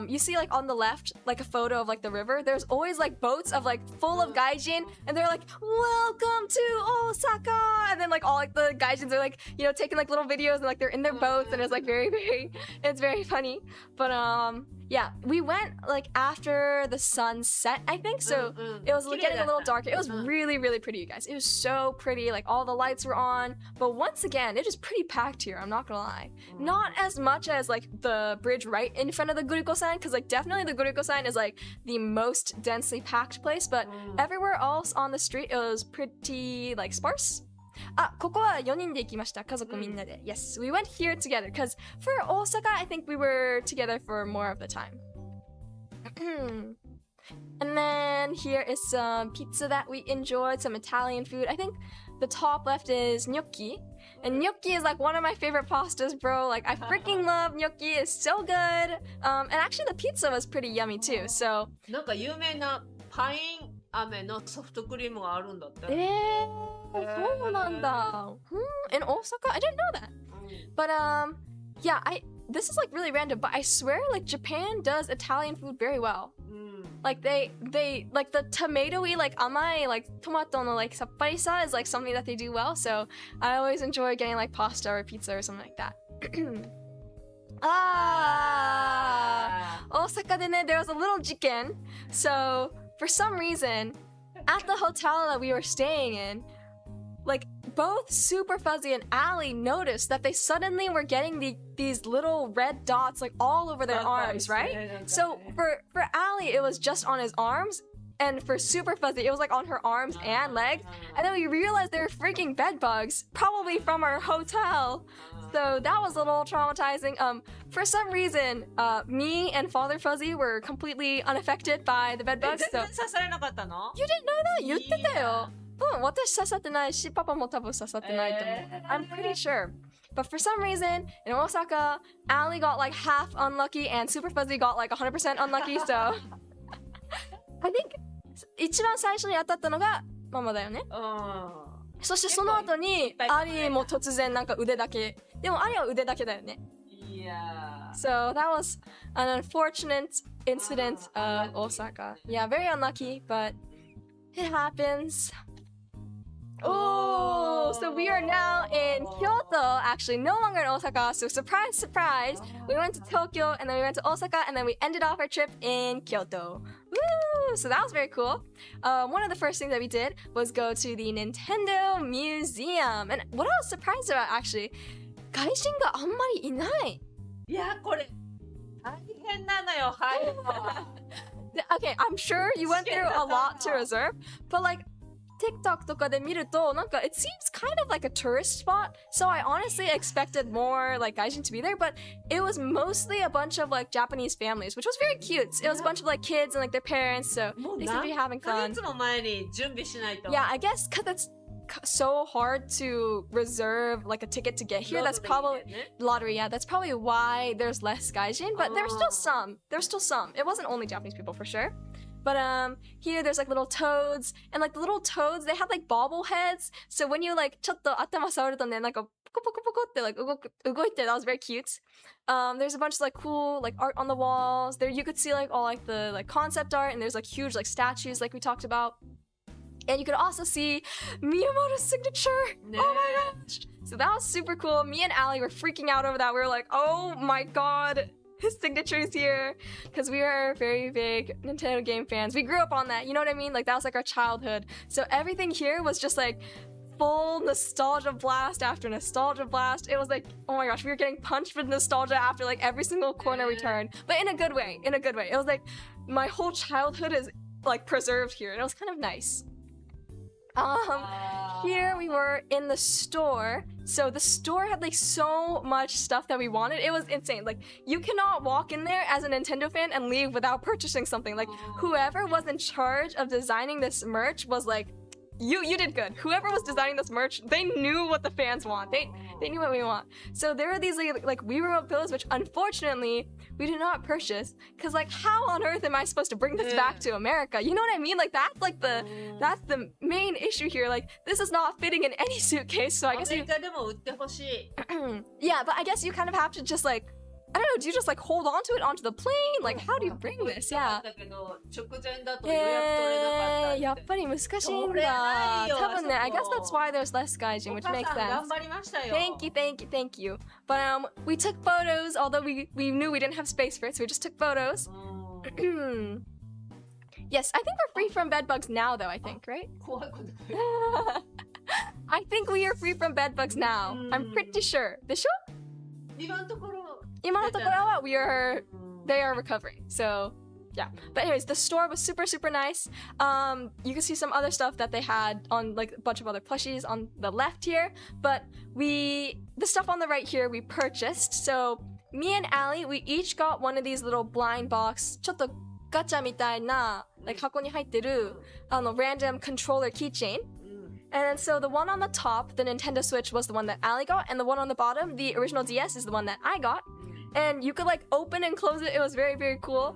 S1: you see like on the left like a photo of like the river. There's always like boats of like full of gaijin, and they're like, "Welcome to Osaka," and then like all like the gaijins are like, you know, taking like little videos and like they're in their boats, and it's like it's very funny. But yeah, we went like after the sun set, I think, so it was getting a little darker. It was really, really pretty, you guys. It was so pretty, like all the lights were on. But once again, it is pretty packed here, I'm not gonna lie. Not as much as like the bridge right in front of the Guriko sign, because like definitely the Guriko sign is like the most densely packed place, but everywhere else on the street it was pretty like sparse. ここは4人で行きました。家族みんなで。Yes, we went here together because for Osaka, I think we were together for more of the time. And then here is some pizza that we enjoyed, some Italian food. I think the top left is gnocchi. And gnocchi is like one of my favorite pastas, bro. Like I freaking love gnocchi. It's so good. And actually the pizza was pretty yummy too. So
S2: なんか有名なパイン飴のソフトクリームがあるんだって。
S1: そうなんだ。In Osaka? I didn't know that. But yeah, this is like really random, but I swear like Japan does Italian food very well. Like they like the tomatoey like amai like tomato no like sapparisa is like something that they do well. So I always enjoy getting like pasta or pizza or something like that. Osaka de ne, there was a little jiken. So for some reason, at the hotel that we were staying in, like both Super Fuzzy and Allie noticed that they suddenly were getting these little red dots like all over their arms, right? So for Allie, it was just on his arms. And for Super Fuzzy, it was like on her arms and legs. And then we realized they were freaking bed bugs, probably from our hotel. So that was a little traumatizing. For some reason, me and Father Fuzzy were completely unaffected by the bed bugs. So...
S2: 刺されなかったの?
S1: You didn't know that? 言ってたよ。私刺さってないし、パパも多分刺さってないと思う。I'm pretty sure. But for some reason, in Osaka, Allie got like half unlucky and Super Fuzzy got like 100% unlucky, so... I think 一番最初に当たったのがママだよね。そしてその後にアリーも突然なんか腕だけ。でもアリーは腕だけだよね。
S2: Yeah.
S1: So that was an unfortunate incident of Osaka. Yeah, very unlucky, but it happens. Oh, so we are now in Kyoto, actually no longer in Osaka, so surprise, surprise. We went to Tokyo, and then we went to Osaka, and then we ended off our trip in Kyoto. Woo! So that was very cool. One of the first things that we did was go to the Nintendo Museum. And what I was surprised about, actually, 外人があんまりいない。
S2: いや、これ、大変なのよ、入るのは。
S1: Okay, I'm sure you went through a lot to reserve, but like, TikTok とかで見るとなんか it seems kind of like a tourist spot, so I honestly expected more like gaijin to be there, but it was mostly a bunch of like Japanese families, which was very cute. It was a bunch of like kids and like their parents, so they seem to be having fun. Yeah, I guess because it's so hard to reserve like a ticket to get here. That's probably lottery. Yeah, that's probably why there's less gaijin, but there's still some. It wasn't only Japanese people for sure. But here there's like little toads, and like the little toads, they have like bobbleheads. So when you like ちょっと頭触るとね、なんかポコポコポコってlike 動いて, that was very cute. There's a bunch of like cool like art on the walls. There you could see like all like the like concept art, and there's like huge like statues like we talked about. And you could also see Miyamoto's signature. Oh my gosh. So that was super cool. Me and Allie were freaking out over that. We were like, oh my god. His signature is here, because we are very big Nintendo game fans. We grew up on that, you know what I mean? Like that was like our childhood. So everything here was just like full nostalgia blast after nostalgia blast. It was like, oh my gosh, we were getting punched with nostalgia after like every single corner we turned, but in a good way. It was like my whole childhood is like preserved here, and it was kind of nice. Here we were in the store. So the store had like so much stuff that we wanted. It was insane. Like you cannot walk in there as a Nintendo fan and leave without purchasing something. Like whoever was in charge of designing this merch was like, you did good. Whoever was designing this merch, they knew what the fans want. They knew what we want. So there were these like Wii Remote pillows, which unfortunately we did not purchase, because like how on earth am I supposed to bring this back to America? You know what I mean? Like that's the main issue here. Like this is not fitting in any suitcase, so I guess you yeah, but I guess you kind of have to just like, I don't know, do you just like hold on to it onto the plane? Like how do you bring this? Yeah. やっぱり難しいんだ。多分ね、I guess that's why there's less gaijin, which makes sense. Thank you. But we took photos, although we knew we didn't have space for it, so we just took photos. Yes, I think we're free from bed bugs now, though, I think, right? I think we are free from bed bugs now. I'm pretty sure. でしょ? 今のところはthey are recovering. So, yeah. But anyways, the store was super, super nice. You can see some other stuff that they had on like a bunch of other plushies on the left here. But the stuff on the right here we purchased. So, me and Allie, we each got one of these little blind box, ちょっとガチャみたいな like 箱に入ってる random controller keychain. And then so the one on the top, the Nintendo Switch, was the one that Allie got, and the one on the bottom, the original DS, is the one that I got. And you could like open and close it. It was very, very cool.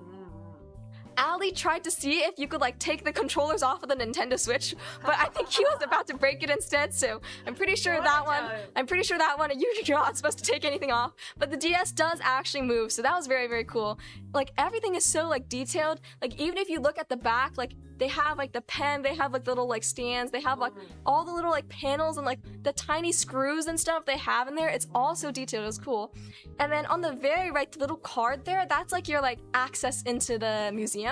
S1: Allie tried to see if you could like take the controllers off of the Nintendo Switch, but I think he was about to break it instead, so I'm pretty sure that one you're not supposed to take anything off. But the DS does actually move, so that was very, very cool. Like everything is so like detailed. Like even if you look at the back, like they have like the pen, they have like little like stands, they have like all the little like panels and like the tiny screws and stuff they have in there. It's all so detailed. It was cool. And then on the very right, the little card there, that's like your like access into the museum.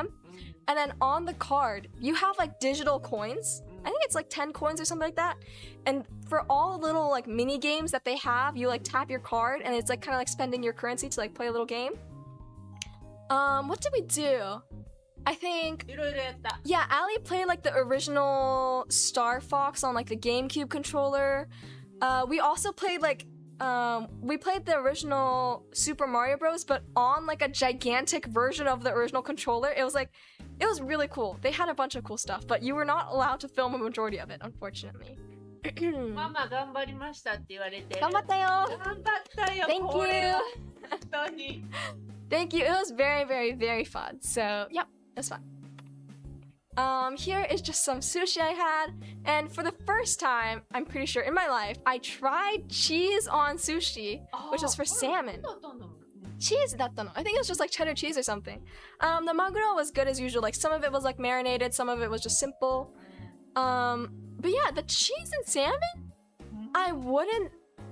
S1: And then on the card, you have like digital coins. I think it's like 10 coins or something like that. And for all the little like mini games that they have, you like tap your card and it's like kind of like spending your currency to like play a little game. What did we do? I think, yeah, Ali played like the original Star Fox on like the GameCube controller. We also played like, we played the original Super Mario Bros, but on like a gigantic version of the original controller. It was really cool. They had a bunch of cool stuff, but you were not allowed to film a majority of it, unfortunately.
S2: ママ頑張りましたって言われてる。
S1: 頑張ったよ。
S2: 頑張ったよ。
S1: Thank
S2: これ
S1: you.
S2: は本当に。
S1: Thank you. It was very, very, very fun. So, yep, it was fun. Here is just some sushi I had, and for the first time, I'm pretty sure in my life, I tried cheese on sushi, which was for salmon. Cheese だったの. I think it was just like cheddar cheese or something. The maguro was good as usual. Like some of it was like marinated, some of it was just simple. But yeah, the cheese and salmon,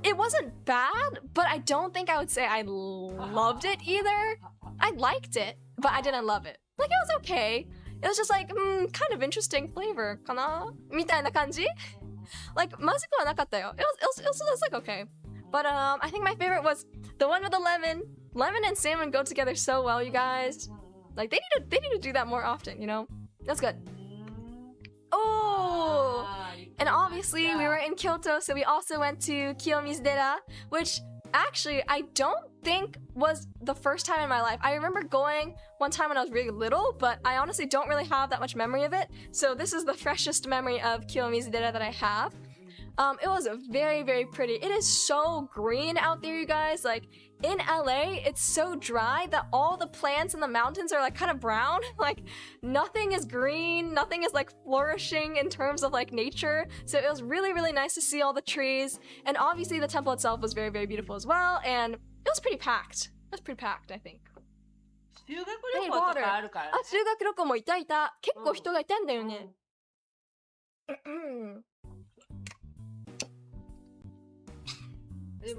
S1: it wasn't bad, but I don't think I would say I loved it either. I liked it, but I didn't love it. Like it was okay. It was just like, kind of interesting flavor, かな? みたいな感じ? Like, まずくはなかったよ. It was like okay. But I think my favorite was the one with the lemon. Lemon and salmon go together so well, you guys. Like they need to do that more often, you know? That's good. Oh! And obviously we were in Kyoto, so we also went to Kiyomizu-dera, which actually I don't think was the first time in my life. I remember going one time when I was really little, but I honestly don't really have that much memory of it. So this is the freshest memory of Kiyomizu-dera that I have. It was very, very pretty. It is so green out there, you guys. Like, in LA, it's so dry that all the plants in the mountains are like kind of brown. Like, nothing is green, nothing is like flourishing in terms of like nature. So it was really, really nice to see all the trees. And obviously the temple itself was very, very beautiful as well. And it was pretty packed. It was pretty packed, I think.
S2: 修学旅行とかあるからね。
S1: あ、修学旅行もいた。結構人がいたんだよね。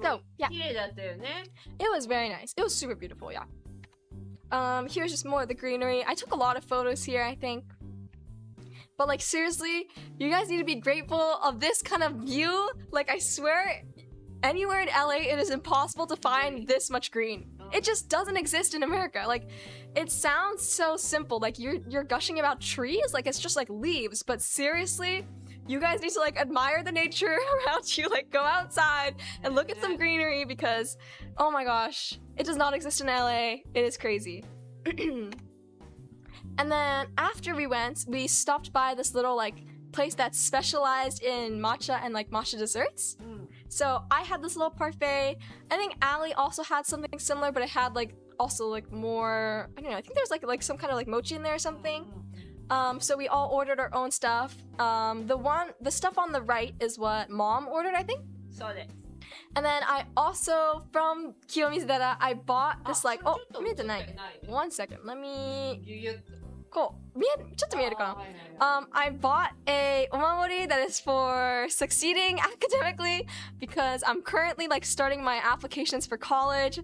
S1: So, yeah. It was very nice. It was super beautiful, yeah. Here's just more of the greenery. I took a lot of photos here, I think. But like, seriously, you guys need to be grateful of this kind of view. Like, I swear, anywhere in LA, it is impossible to find this much green. It just doesn't exist in America. Like, it sounds so simple. Like, you're gushing about trees. Like, it's just like leaves. But seriously, you guys need to like admire the nature around you, like go outside and look at some greenery because, oh my gosh, it does not exist in LA. It is crazy. And then after we went, we stopped by this little like place that's specialized in matcha and like matcha desserts. So I had this little parfait. I think Ali also had something similar, but it had like also like more, I don't know, I think there's like some kind of like mochi in there or something. So we all ordered our own stuff. The stuff on the right is what Mom ordered, I think. And then I also, from Kiyomizu-dera, I bought this like, oh, 見えてない。One second, let me... こう、ちょっと見えるかな? I bought a omamori that is for succeeding academically because I'm currently like starting my applications for college.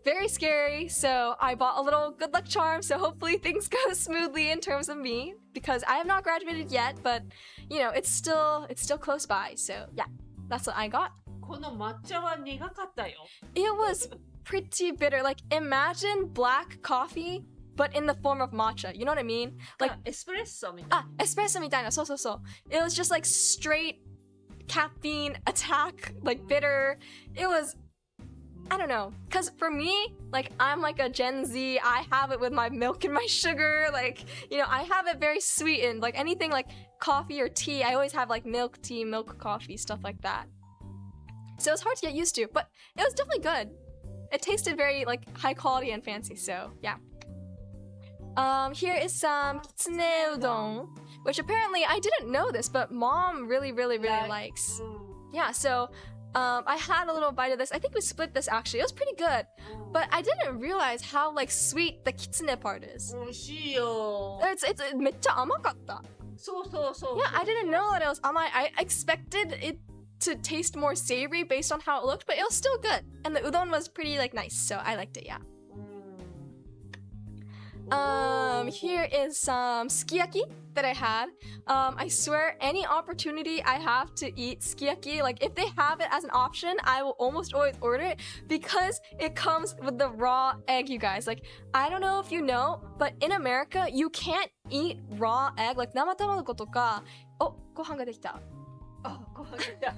S1: Very scary, so I bought a little good luck charm, so hopefully things go smoothly in terms of me, because I have not graduated yet, but, you know, it's still close by, so yeah, that's what I got.
S2: この抹茶は苦かったよ。
S1: It was pretty bitter, like imagine black coffee, but in the form of matcha, you know what I mean? Like,
S2: エスプレッソみたいな。
S1: エスプレッソみたいな、そうそうそう。It was just like straight caffeine attack, like bitter. It was, I don't know, because for me, like, I'm like a Gen Z, I have it with my milk and my sugar, like, you know, I have it very sweetened, like anything like coffee or tea, I always have like milk tea, milk coffee, stuff like that. So it's hard to get used to, but it was definitely good. It tasted very like high quality and fancy, so yeah. Here is some kitsune udon, which apparently, I didn't know this, but Mom really likes. Yeah, so I had a little bite of this. I think we split this actually. It was pretty good. But I didn't realize how like sweet the kitsune part is. It's めっちゃ甘かった. Yeah, I didn't know that it was amai. I expected it to taste more savory based on how it looked, but it was still good. And the udon was pretty like nice, so I liked it, yeah. Here is some sukiyaki that I had. I swear, any opportunity I have to eat sukiyaki, like if they have it as an option, I will almost always order it because it comes with the raw egg, you guys. Like, I don't know if you know, but in America, you can't eat raw egg, like 生卵とか。お、ご飯ができた。
S2: ご飯ができた。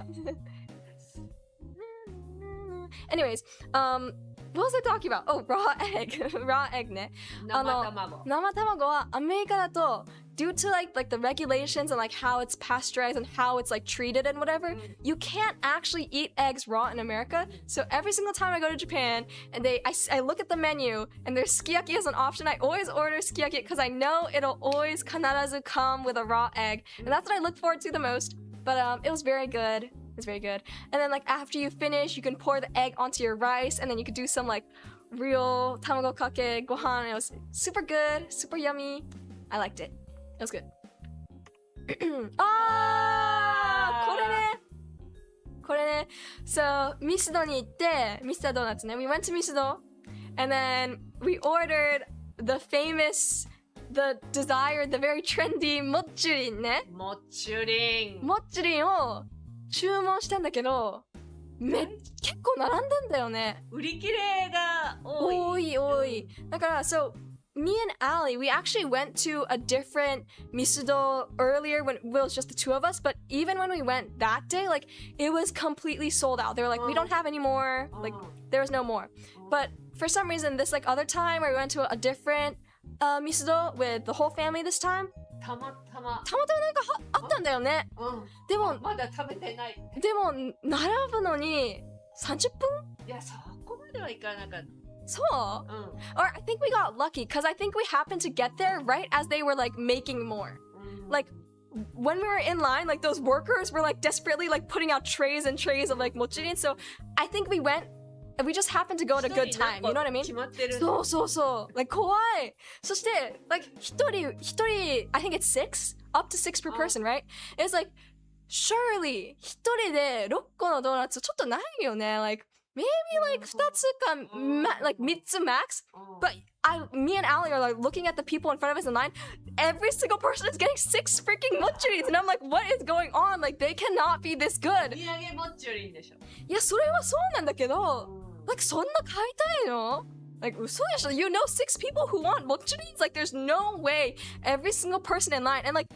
S1: Anyways, what was I talking about? Oh, raw egg. Raw egg ね。生卵はアメリカだと due to like the regulations and like how it's pasteurized and how it's like treated and whatever, you can't actually eat eggs raw in America. So every single time I go to Japan and I look at the menu and there's sukiyaki as an option, I always order sukiyaki because I know it'll always 必ず come with a raw egg. And that's what I look forward to the most. But it was very good. It's very good. And then like after you finish, you can pour the egg onto your rice and then you could do some like real tamago kake gohan. It was super good, super yummy. I liked it. It was good. これね。So, ミスドに行って、ミスタードーナツね。We went to ミスド and then we ordered the famous, the desired, the very trendy もっちゅりんね。
S2: もっちゅりん。
S1: もっちゅりんを注文したんだけど、結構並んだんだよね。
S2: 売り切れが多
S1: い。だから、so, me and Ali, we actually went to a different Misudo earlier when it was just the two of us, but even when we went that day, like, it was completely sold out. They were like, we don't have any more. Like, there was no more. But for some reason, this, like, other time where we went to a different Misudo with the whole family this time,
S2: たまたま
S1: なんかあったんだよね。でも、
S2: まだ食べてない。
S1: でも、並ぶのに30分？
S2: いや、そこまではいかなかった。
S1: So, or I think we got lucky because I think we happened to get there right as they were like making more. Like when we were in line, like those workers were like desperately like putting out trays and trays of like mochirin. So I think we went and we just happened to go at a good time. You know what I mean? So. Like 怖い。そして like 一人 I think it's 6 up to 6 per person, right? It's like surely 一人で6個のドーナツちょっとないよね。Like maybe like 2つかlike 3つ max. But me and Ali are like looking at the people in front of us in line. Every single person is getting 6 freaking mochurins. And I'm like, what is going on? Like they cannot be this good.
S2: 売上モチュリンでしょ。
S1: いや、それはそうなんだけど、like そんな買いたいの？ Like 嘘でしょ? You know 6 people who want mochurins? Like there's no way every single person in line. And like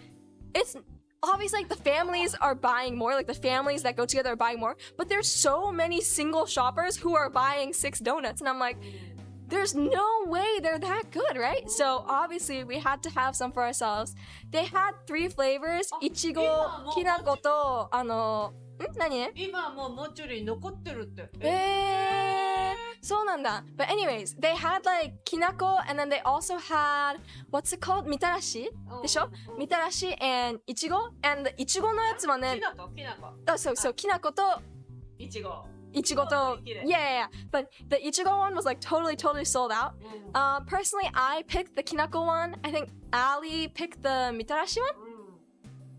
S1: it's obviously like the families are buying more, like the families that go together are buying more, but there's so many single shoppers who are buying 6 donuts and I'm like, there's no way they're that good, right? So obviously we had to have some for ourselves. They had 3 flavors, いちご、きな粉と何？
S2: 今もうモチュリン残ってるって。
S1: そうなんだ。But anyways, they had like きなこ and then they also had what's it called? みたらしでしょ？みたらし and いちご and いちごのやつはね。
S2: きなこ。
S1: そうきなこと
S2: いちご。
S1: いちごと yeah. But the いちご one was like totally sold out. Personally, I picked the きなこ one. I think Ali picked the みたらし one.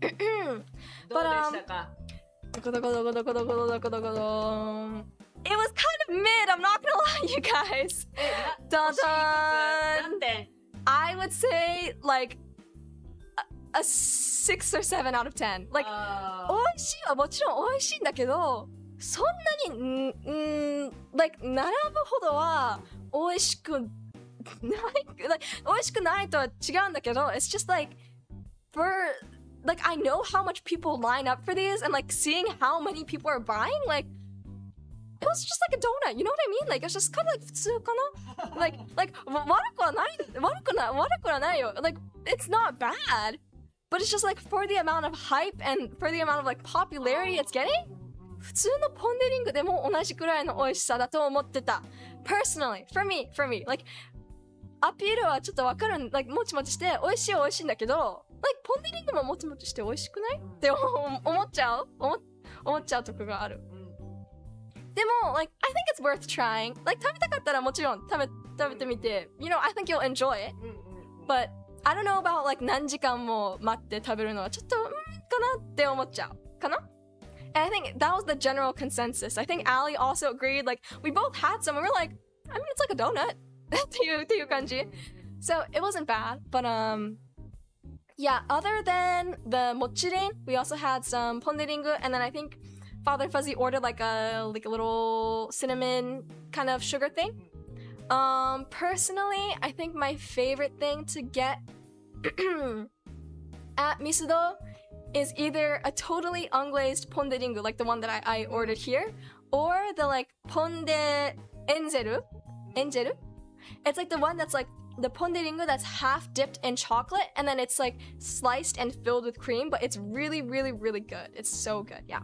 S2: どうでしたか
S1: ？It was kind of mid, I'm not gonna lie, you guys. Dun dun. I would say like a 6 or 7 out of 10. Like, 美味しいはもちろん美味しいんだけど、そんなにlike 並ぶほどは美味しくない、like 美味しくないとは違うんだけど、it's just like like I know how much people line up for these and like seeing how many people are buying, like it was just like a donut, you know what I mean? Like it's just kind of like 普通かな? like 悪くはないよ. Like it's not bad, but it's just like for the amount of hype and for the amount of like popularity it's getting, 普通のポンデリングでも同じくらいの美味しさだと思ってた. Personally, for me, like アピールはちょっとわかるん、like もちもちして美味しいんだけど、like ポンデリングももちもちして美味しくないって思っちゃうとこがある。でも like I think it's worth trying. Like 食べたかったらもちろん食べてみて、you know I think you'll enjoy it. But I don't know about like 何時間も待って食べるのはちょっとかなって思っちゃうかな。And I think that was the general consensus. I think Ali also agreed. Like we both had some and we're like, I mean it's like a donut っていう感じ。So it wasn't bad, but yeah, other than the mochirin, we also had some ponderingu, and then I think Father Fuzzy ordered like a little cinnamon kind of sugar thing. Personally, I think my favorite thing to get at Misudo is either a totally unglazed ponderingu, like the one that I ordered here, or the like ponde enjeru. It's like the one that's like the ponderingu that's half dipped in chocolate, and then it's like sliced and filled with cream, but it's really, really, really good. It's so good, yeah.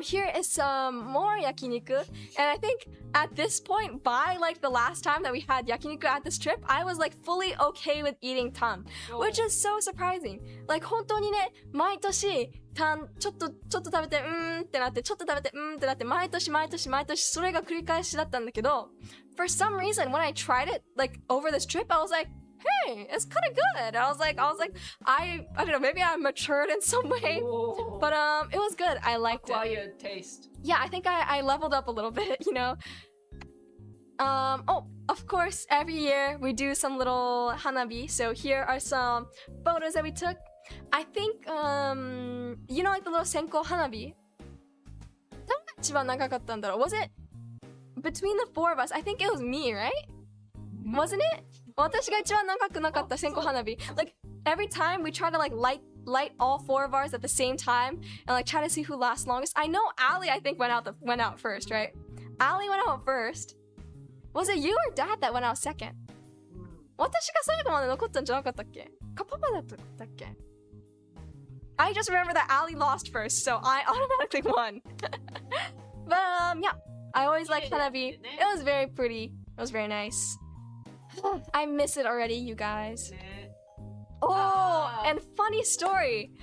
S1: Here is some more yakiniku, and I think at this point, by like the last time that we had yakiniku at this trip, I was like fully okay with eating tan, which is so surprising. Like 本当にね、毎年tanちょっと食べてってなって、ちょっと食べてってなって、毎年それが繰り返しだったんだけど、for some reason when I tried it like over this trip, I was like, hey, it's kind of good. I was like, I don't know, maybe I matured in some way, but it was good. I liked
S2: Acquired taste.
S1: Yeah, I think I leveled up a little bit, you know. Oh, of course, every year we do some little hanabi. So here are some photos that we took. I think, you know, like the little senko hanabi? Was it between the four of us? I think it was me, right? Wasn't it? 私が一番長くなかった線香花火. Like every time we try to like light all four of ours at the same time and like try to see who lasts longest. I know Ali I think went out first, right? Ali went out first. Was it you or Dad that went out second? 私が最後まで残ったんじゃなかったっけ? かパパだったっけ? I just remember that Ali lost first, so I automatically won. But yeah, I always liked hanabi. It was very pretty. It was very nice. I miss it already, you guys. Oh, and funny story.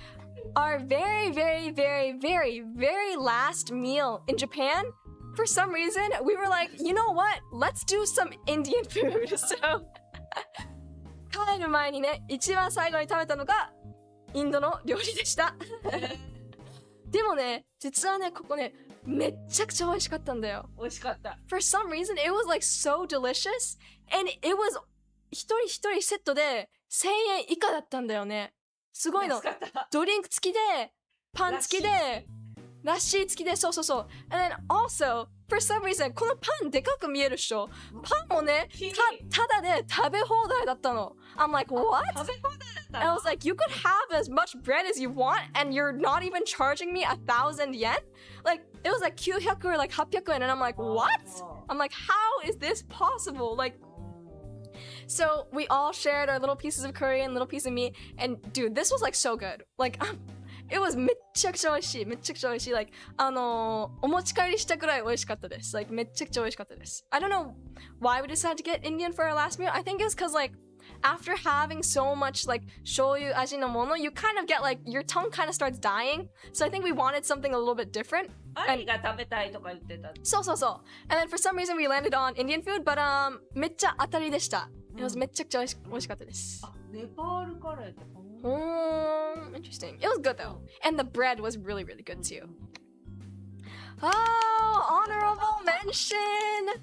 S1: Our very, very, very, very, very last meal in Japan, for some reason, we were like, you know what? Let's do some Indian food. So, 帰る前にね、一番最後に食べたのがインドの料理でした。でもね、実はね、ここね、めっちゃくちゃ美味しかったんだよ。
S2: 美味しかった。
S1: For some reason, it was like so delicious, and it was 一人一人セットで1000円以下だったんだよね。すごいの。ドリンク付きで、パン付きで、ラッシー付きで、そう。And then also, for some reason, このパンでかく見えるっしょ。パンもね、ただで食べ放題だったの。I'm like, what?
S2: 食べ放題だったの?
S1: And I was like, you could have as much bread as you want, and you're not even charging me 1,000 yen? Like, it was like 900 or like 800 yen, and I'm like, what? I'm like, how is this possible? Like, so we all shared our little pieces of curry and little piece of meat, and dude, this was like so good. Like, it was めっちゃくちゃ美味しい。めっちゃくちゃ美味しい。Like, お持ち帰りしたくらい美味しかったです。Like, めっちゃくちゃ美味しかったです。I don't know why we decided to get Indian for our last meal. I think it was because, like, after having so much, like, shoyu aji no mono, you kind of get, like, your tongue kind of starts dying. So I think we wanted something a little bit different.
S2: 何が食べたいとか言ってた。
S1: そう。And then for some reason we landed on Indian food, but, めっちゃ当たりでした。It was めっちゃくちゃ美味しかったです。
S2: あ、ネパールカレーって。
S1: Interesting. It was good though. And the bread was really, really good too. Oh, honorable mention!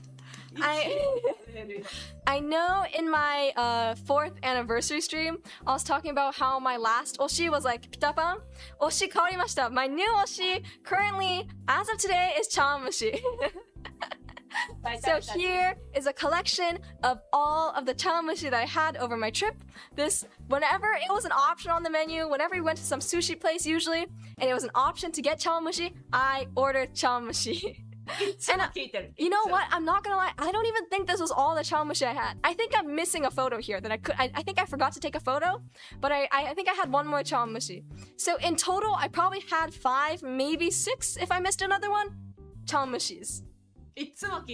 S1: I know in my 4th anniversary stream, I was talking about how my last oshi was like pitapan. Oshi kawarimashita. My new oshi currently, as of today, is chawanmushi. So here is a collection of all of the chawanmushi that I had over my trip. This, whenever it was an option on the menu, whenever we went to some sushi place usually, and it was an option to get chawanmushi, I ordered chawanmushi. And you know what? I'm not gonna lie. I don't even think this was all the chawanmushi I had. I think I'm missing a photo here that I think I forgot to take a photo, but I think I had one more chawanmushi. So in total, I probably had 5, maybe 6 if I missed another one, chawanmushis.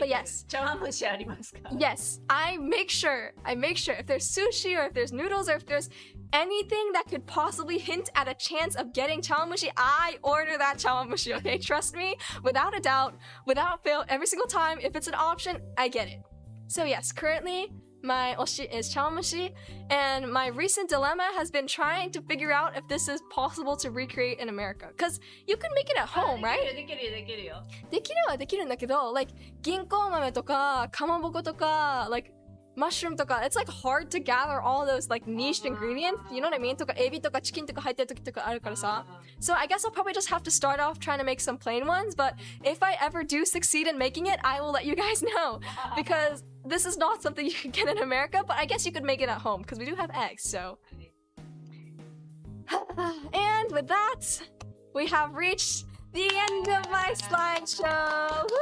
S1: But yes,
S2: 茶碗蒸しありますか?
S1: Yes, I make sure if there's sushi or if there's noodles or if there's anything that could possibly hint at a chance of getting chawanmushi, I order that chawanmushi, okay? Trust me, without a doubt, without fail, every single time, if it's an option, I get it. So yes, currently, my oshi is chawanmushi, and my recent dilemma has been trying to figure out if this is possible to recreate in America. Because you can make it at home, right?
S2: できるよ。
S1: できるはできるんだけど、like 銀行豆とかかまぼことか、like mushroom とか it's like hard to gather all those like niche ingredients, you know what I mean? とかエビとかチキンとか入ってる時とかあるからさ so I guess I'll probably just have to start off trying to make some plain ones, but if I ever do succeed in making it, I will let you guys know because this is not something you can get in America, but I guess you could make it at home because we do have eggs, so and with that we have reached the end of my slideshow. Woo!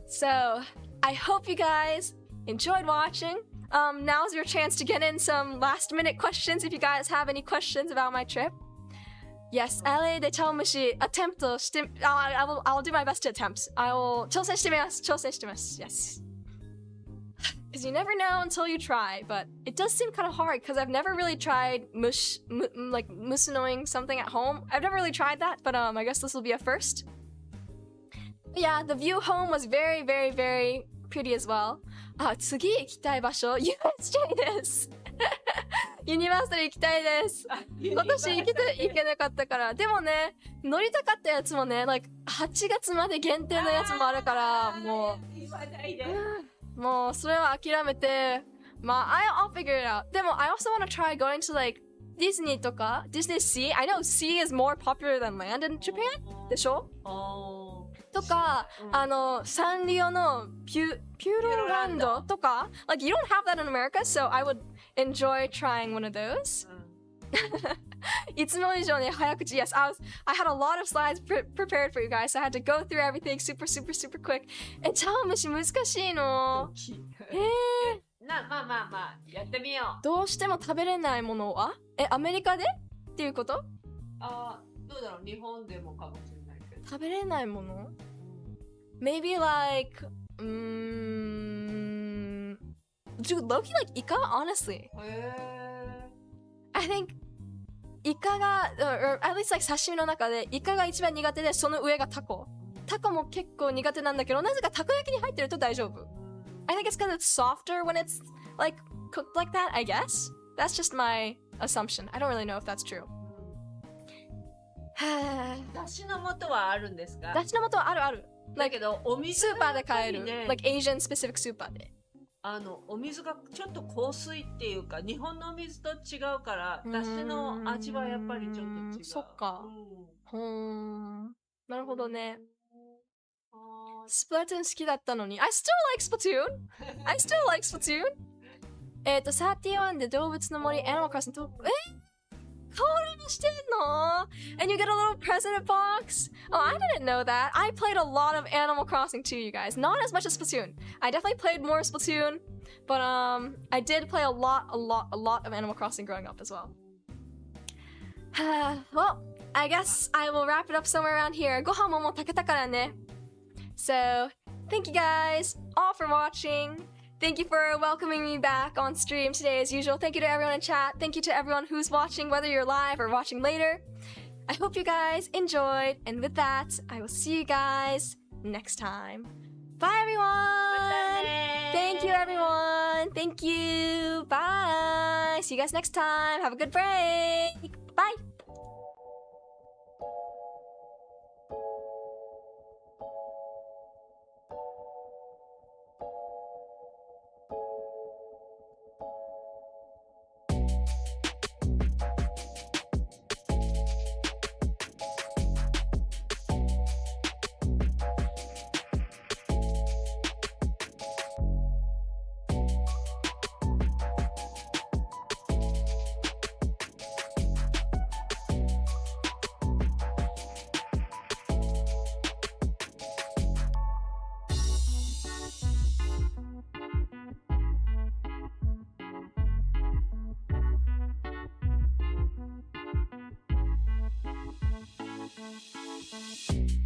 S1: So I hope you guys enjoyed watching. Now's your chance to get in some last minute questions if you guys have any questions about my trip. Yes, LA で茶碗蒸し attempt して I'll do my best to attempt. I will 挑戦してみます。挑戦してます。Yes. Because you never know until you try, but it does seem kind of hard because I've never really tried musunoing something at home. I've never really tried that, but I guess this will be a first. But yeah, the view home was very, very, very pretty as well. 次行きたい場所 USJ です。ユニバーサル行きたいです。今年行けなかったから。でもね、乗りたかったやつもね、like 8月まで限定のやつもあるから、もうそれは諦めて、まあ I'll figure it out. でも I also want to try going to like Disney とか Disney Sea. I know Sea is more popular than land in Japan でしょとか、サンリオのピューロランドとか like you don't have that in America, so I would enjoy trying one of those. いつも以上に早口 Yes, I had a lot of slides prepared for you guys, so I had to go through everything super quick. 茶碗蒸し難しいの
S2: まあやってみよう。
S1: どうしても食べれないものはアメリカでっていうこと？
S2: どうだろう、日本でもかもしれないけど。食
S1: べれないもの？ Maybe like dude, low-key like イカ honestly. I think イカが or at least like 刺身の中でイカが一番苦手でその上がタコも結構苦手なんだけどなぜかたこ焼きに入ってると大丈夫 I think it's because it's softer when it's like cooked like that, I guess. That's just my assumption. I don't really know if that's true.
S2: だしの素はあるんですか？
S1: だしの素はある。
S2: だけどお水
S1: スーパーで買える。like Asian specific スーパーで。
S2: お水がちょっと香水っていうか日本のお水と違うからだしの味はやっぱりちょっと違う。
S1: そっか。なるほどね。スプラトゥーン好きだったのに。I still like Splatoon! 31で動物の森 Animal Crossing と香りもしてんの And you get a little present box? Oh, I didn't know that. I played a lot of Animal Crossing too, you guys. Not as much as Splatoon. I definitely played more Splatoon, but I did play a lot of Animal Crossing growing up as well. Well, I guess I will wrap it up somewhere around here. ご飯ももう炊けたからね。So, thank you guys all for watching. Thank you for welcoming me back on stream today as usual. Thank you to everyone in chat. Thank you to everyone who's watching, whether you're live or watching later. I hope you guys enjoyed. And with that, I will see you guys next time. Bye, everyone! Thank you, everyone! Thank you! Bye! See you guys next time. Have a good break! Bye! Thank you.